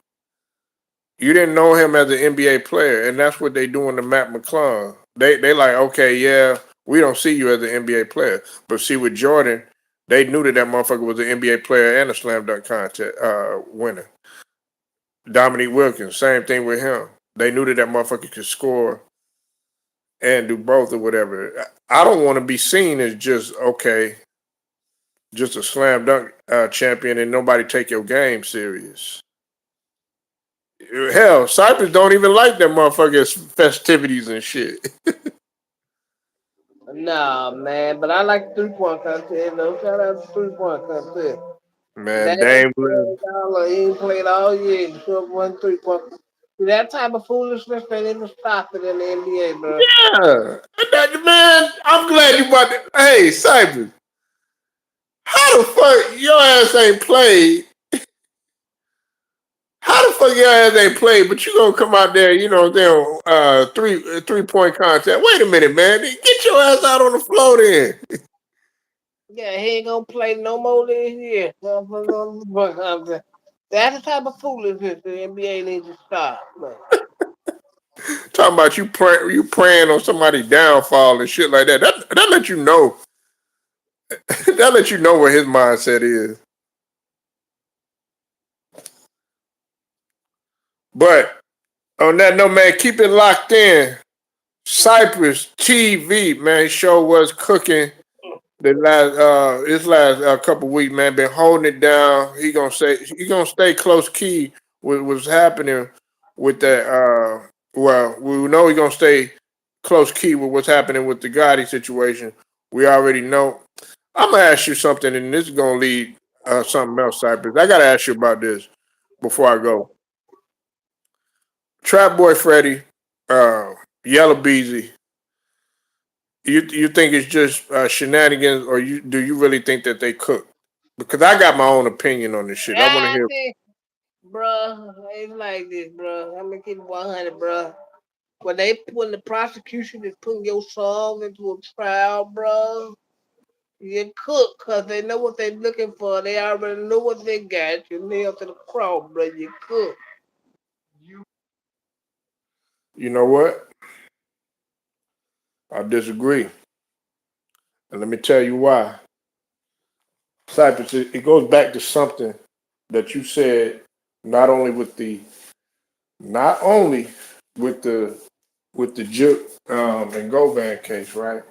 You didn't know him as an NBA player, and that's what they doing to Matt McClung. They like, okay, yeah, we don't see you as an NBA player, but see with Jordan, they knew that motherfucker was an NBA player and a slam dunk contest winner. Dominique Wilkins, same thing with him. They knew that motherfucker could score and do both or whatever. I don't want to be seen as just okay, just a slam dunk champion and nobody take your game serious. Hell, Cypress don't even like that motherfucker's festivities and shit.
Nah, man. But I like 3-point contest. No shout out to 3-point contest.
Man,
Dame
Dame Lillard.
he ain't played all year. He took 1 3-point. That type of foolishness they didn't stop it in the NBA, bro.
Yeah. Man, I'm glad you brought that. Hey, Cypress, how the fuck your ass ain't played? How the fuck your ass ain't played, but you gonna come out there, you know, damn, 3 point contest. Wait a minute, man. Get your ass out on the floor then.
Yeah, he ain't gonna play no more this year. That's the type of foolishness the NBA needs to stop, man.
Talking about you praying on somebody's downfall and shit like that. That let you know. That let you know what his mindset is. But on that note, man, keep it locked in. Cypress TV, man, show was cooking the last this last couple weeks, man. Been holding it down. He gonna stay close key with what's happening with that. Well, we know he gonna stay close key with what's happening with the Gotti situation. We already know. I'm gonna ask you something, and this is gonna lead something else, Cypress. I gotta ask you about this before I go. Trap Boy Freddy, Yellow Beezy. You think it's just shenanigans, or do you really think that they cook? Because I got my own opinion on this shit. I want to
I
hear.
think, bro, it's like this, bro. I'm gonna keep it 100, bro. When the prosecution is putting your song into a trial, bro, you cook because they know what they're looking for. They already know what they got. You nailed to the cross, bro. You cook.
You know what? I disagree, and let me tell you why. Cypress, it goes back to something that you said. Not only with the, not only with the, with the Juke and Govan case, right,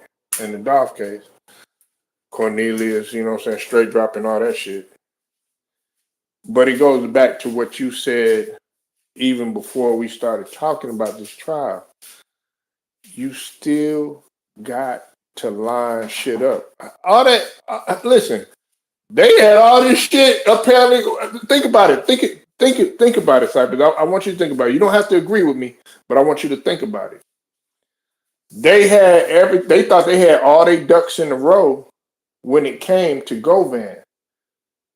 and the Dolph case, Cornelius, you know what I'm saying, straight dropping all that shit. But it goes back to what you said even before we started talking about this trial. You still got to line shit up. All that, listen, they had all this shit apparently. Think about it. Think about it, Cypress. I want you to think about it. You don't have to agree with me, but I want you to think about it. They thought they had all their ducks in a row when it came to Govan.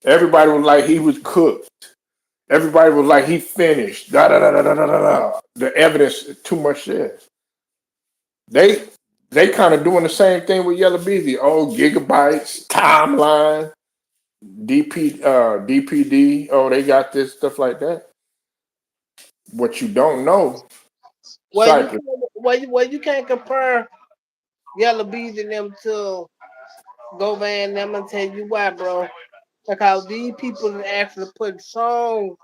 Everybody was like he was cooked. Everybody was like he finished. Da da da da da da da. The evidence too much there. They they kind of doing the same thing with Yellow Beezy. Oh, gigabytes, timeline, DPD. Oh, they got this stuff like that. What you don't know,
Well, you
Cypress.
can't, you can't compare Yellow Bees and them to Go Van. I'm gonna tell you why, bro. Because these people that actually put songs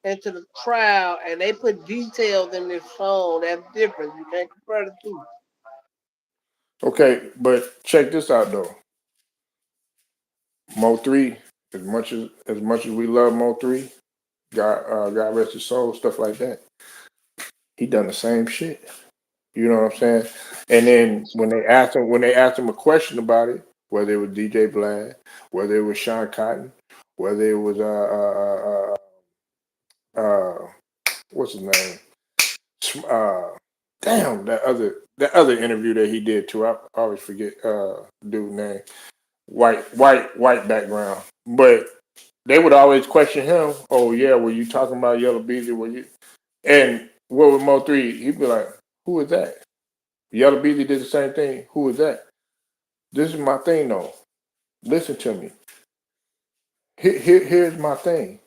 into the trial and they put details in this song. That's different. You can't compare the two.
Okay, but check this out though. Mo 3, as much as we love Mo 3, God rest his soul, stuff like that. He done the same shit. You know what I'm saying? And then when they asked him a question about it, whether it was DJ Vlad, whether it was Sean Cotton, whether it was what's his name? Uh, damn that other interview that he did too. I always forget dude's name. White background, but they would always question him. Oh yeah, were you talking about Yellow Beezy? Were you? And what with Mo 3? He'd be like, "Who is that?" Yellow Beezy did the same thing. Who is that? This is my thing, though. Listen to me. Here's my thing.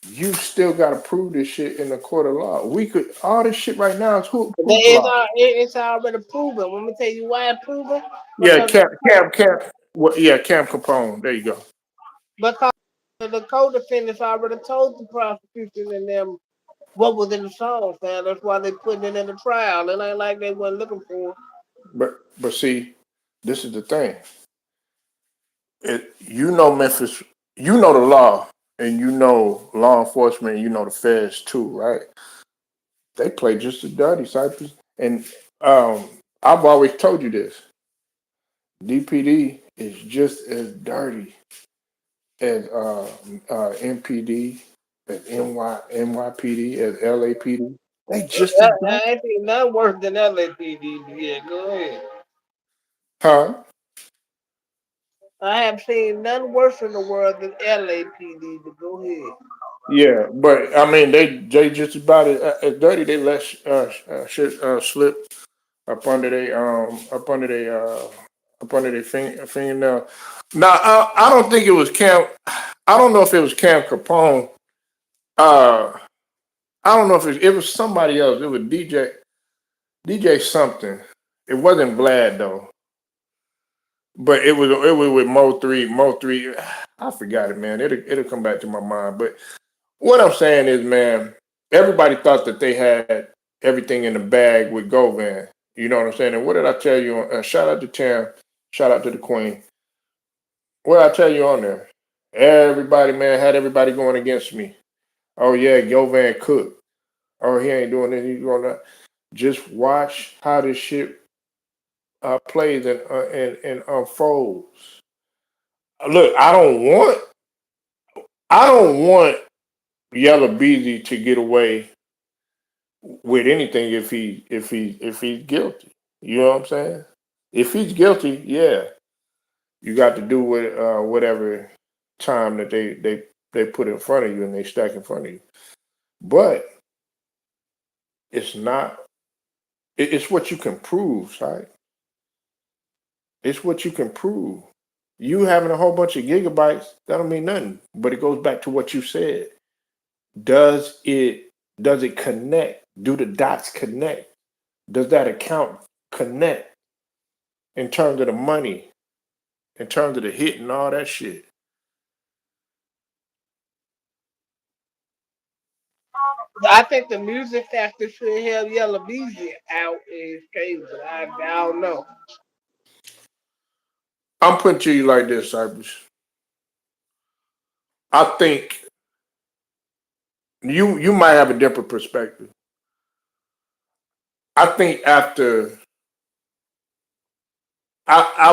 You still got to prove this shit in the court of law. We could all this shit right now is hoopla.
It's already proven. Let me tell you why it's proven.
Yeah,
Because
Camp. Yeah, Camp Capone. There you go.
because the co-defendants already told the prosecution and them what was in the song, fam. That's why they putting it in the trial. It ain't like they wasn't looking for it.
But see, this is the thing. You know Memphis. You know the law, and you know law enforcement. And you know the feds too, right? They play just as dirty, Cypress. And I've always told you this. DPD is just as dirty as MPD, as NYPD, as LAPD. They just as
I
dirty.
ain't seen nothing worse than LAPD. Yeah, go ahead.
Huh?
I have seen nothing worse in the world than LAPD. But go ahead.
Yeah, but I mean they just about as dirty. They let shit slip up under their fingernail. Now I don't think it was Camp. I don't know if it was Camp Capone. Uh, I don't know if it was somebody else. It was DJ something. It wasn't Vlad though, but it was with Mo 3. Mo 3. I forgot it, man. It'll come back to my mind. But what I'm saying is, man, everybody thought that they had everything in the bag with Govan. You know what I'm saying? And what did I tell you? Shout out to Tam. Shout out to the Queen. What did I tell you on there? Everybody, man, had everybody going against me. Oh yeah, Govan cooked. Oh, he ain't doing this. He's doing that. Just watch how this shit plays and unfolds. Look, I don't want Yellow Beezy to get away with anything if he's guilty. You know what I'm saying? If he's guilty, yeah, you got to do whatever time that they put in front of you and they stack in front of you. But it's not. It's what you can prove, right? It's what you can prove. You having a whole bunch of gigabytes, that don't mean nothing. But it goes back to what you said. Does it does it connect? Do the dots connect? Does that account connect in terms of the money, in terms of the hit and all that shit?
I think the music factor should have Yellow Beezy out is crazy. I don't know.
I'm putting to you like this, Cypress. I think you might have a different perspective. I think I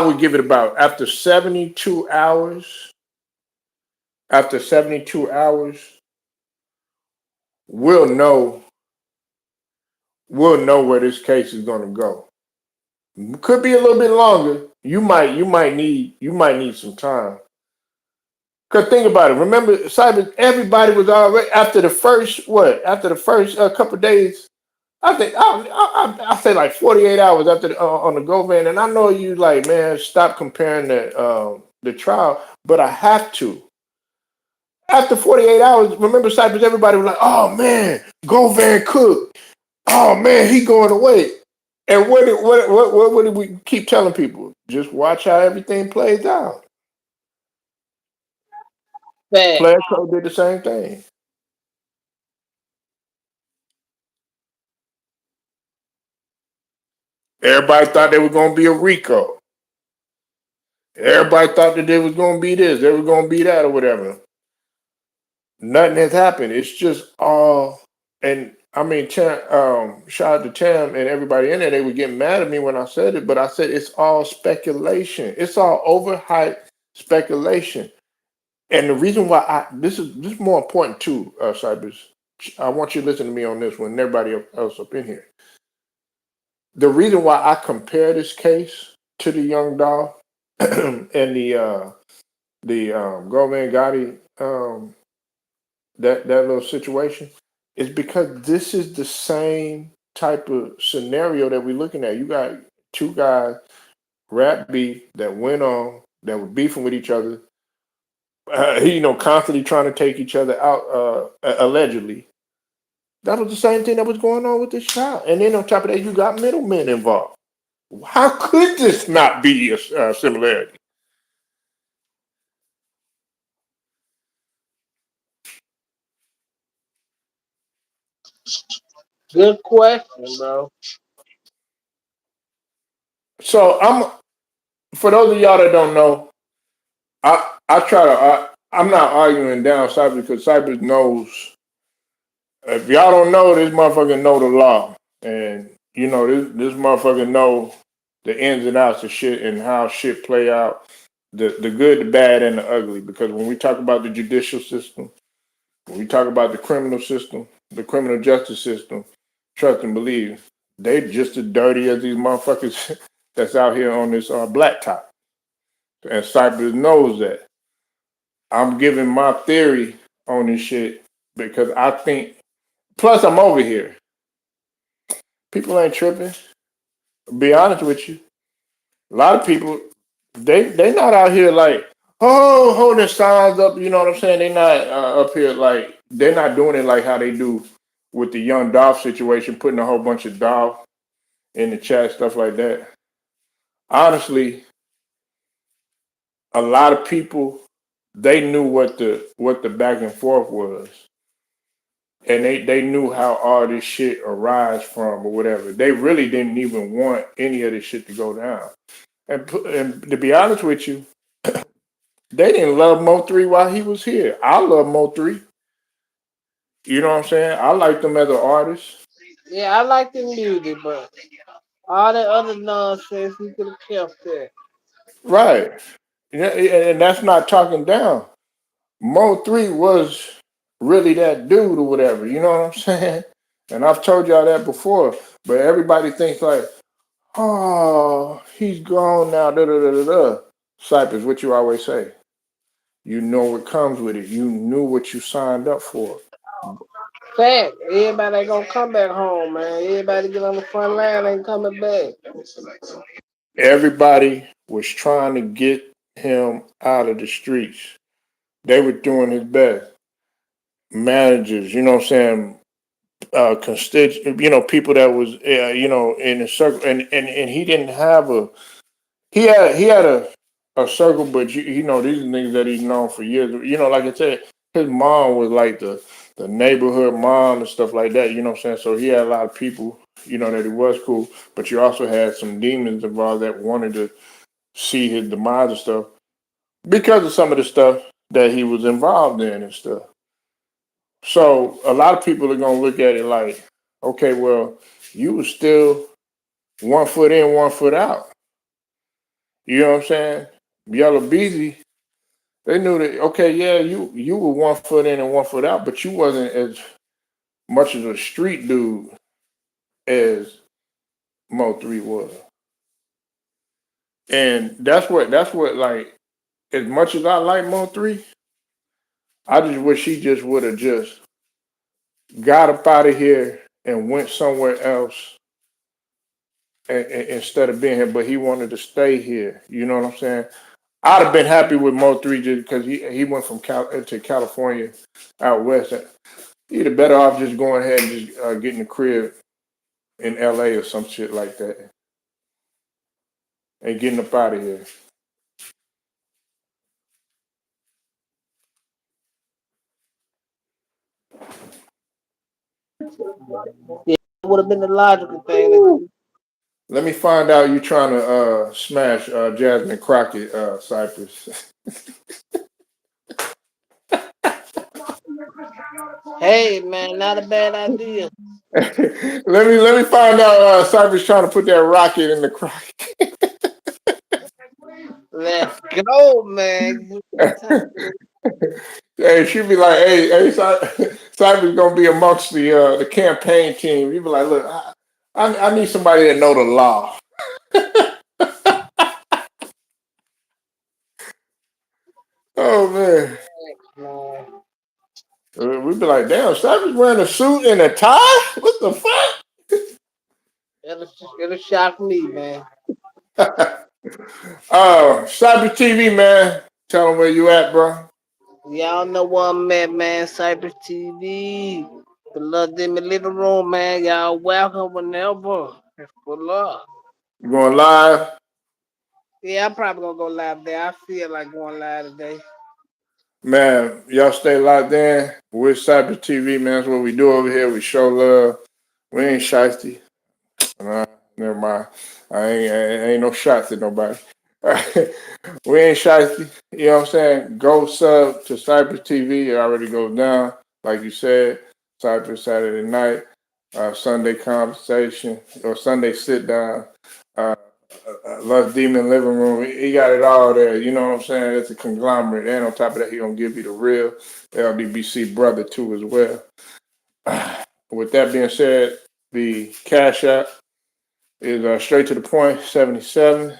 would give it about after 72 hours. After 72 hours, we'll know we'll know where this case is going to go. Could be a little bit longer. You might need some time. Cause think about it. Remember, Cyber. Everybody was already after the first what? After the first couple of days. I think I say like 48 hours after on the go van, and I know you like man. Stop comparing the trial, but I have to. After 48 hours, remember Cypress, everybody was like, oh man, go Van Cook. Oh man, he going away. And what did we keep telling people? Just watch how everything plays out.
Fact.
Player Code did the same thing. Everybody thought they were going to be a Rico. Everybody thought that they was going to be this, they were going to be that, or whatever. Nothing has happened. It's just all. And I mean, shout out to Tim and everybody in there. They were getting mad at me when I said it, but I said it's all speculation. It's all overhyped speculation. And the reason why this is more important too, Cybers. I want you to listen to me on this one, and everybody else up in here. The reason why I compare this case to the young dog and the Govan Gotti that little situation is because this is the same type of scenario that we're looking at. You got two guys rap beef that went on that were beefing with each other, constantly trying to take each other out, allegedly. That was the same thing that was going on with this child. And then on top of that, you got middlemen involved. How could this not be a similarity?
Good question, bro.
So for those of y'all that don't know, I'm not arguing down Cypress because Cypress knows. If y'all don't know, this motherfucker know the law, and this motherfucker know the ins and outs of shit and how shit play out, the good, the bad, and the ugly. Because when we talk about the judicial system, when we talk about the criminal system, the criminal justice system, trust and believe, they just as dirty as these motherfuckers that's out here on this black top. And Cypress knows that. I'm giving my theory on this shit because I think. Plus, I'm over here. People ain't tripping. Be honest with you. A lot of people, they not out here like, oh, holding signs up. You know what I'm saying? They not up here like they're not doing it like how they do with the young Dolph situation, putting a whole bunch of Dolph in the chat, stuff like that. Honestly, a lot of people they knew what the back and forth was, and they knew how all this shit arise from or whatever. They really didn't even want any of this shit to go down. And to be honest with you, they didn't love Mo 3 while he was here. I love Mo 3. You know what I'm saying? I like them as an artist.
Yeah, I like the music, but all that other nonsense, you could have kept that.
Right. Yeah, and that's not talking down. Mo 3 was really that dude or whatever. You know what I'm saying? And I've told y'all that before. But everybody thinks like, oh, he's gone now. Da da da da da. Cypress, what you always say. You know what comes with it. You knew what you signed up for.
Fact, everybody ain't gonna come back home, man. Everybody get on the front line ain't coming back.
Everybody was trying to get him out of the streets. They were doing his best. Managers, you know what I'm saying, people that was, in a circle, and he didn't have he had a circle, but these are niggas that he's known for years. Like I said, his mom was like the neighborhood mom and stuff like that. You know what I'm saying? So he had a lot of people, that he was cool, but you also had some demons involved that wanted to see his demise and stuff because of some of the stuff that he was involved in and stuff. So a lot of people are gonna look at it like, okay, well, you was still 1 foot in, 1 foot out. You know what I'm saying? Yellow Beezy, they knew that. Okay, yeah, you were 1 foot in and 1 foot out, but you wasn't as much as a street dude as Mo 3 was. And that's what like as much as I like Mo3, I just wish he just would have just got up out of here and went somewhere else instead of being here. But he wanted to stay here. You know what I'm saying? I'd have been happy with Mo3 just because he went from to California out west. He'd have better off just going ahead and just getting a crib in LA or some shit like that and getting up out of here.
Yeah, it would have been the logical thing to
Woo.
do.
Let me find out you trying to smash Jasmine Crockett, Cypress.
Hey, man, not a bad idea.
let me find out Cypress trying to put that rocket in the Crockett.
Let's go, man.
Hey, she'd be like, hey, Cypress gonna be amongst the campaign team. You'd be like, look, I need somebody that know the law. Oh man.
Man,
We'd be like, damn, Cypress wearing a suit and a tie? What the
it'll shock me, man.
fuck? Cypress TV, man. Tell them where you at, bro.
Y'all know where I'm at, man. Cypress TV. The love in the living room, man. Y'all welcome whenever. It's full up.
You going live?
Yeah, I'm probably gonna go live there. I feel like going live today.
Man, y'all stay locked in with Cypress TV, man. That's what we do over here. We show love. We ain't shiesty. Nah, never mind. I ain't no shots at nobody. We ain't shiesty. You know what I'm saying? Go sub to Cypress TV. It already goes down. Like you said, Cypress Saturday night, Sunday conversation, or Sunday sit down. Uh, Love Demon Living Room. He got it all there. You know what I'm saying? It's a conglomerate. And on top of that, he gonna give you the real LDBC brother too as well. With that being said, the Cash App is straight to the point, 77.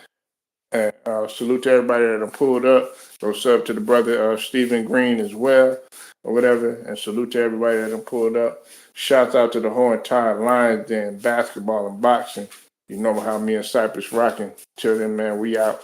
And salute to everybody that done pulled up. Go sub to the brother Stephen Green as well, or whatever. And salute to everybody that done pulled up. Shouts out to the whole entire Lions Den, basketball and boxing. You know how me and Cypress rocking. Till then, man, we out.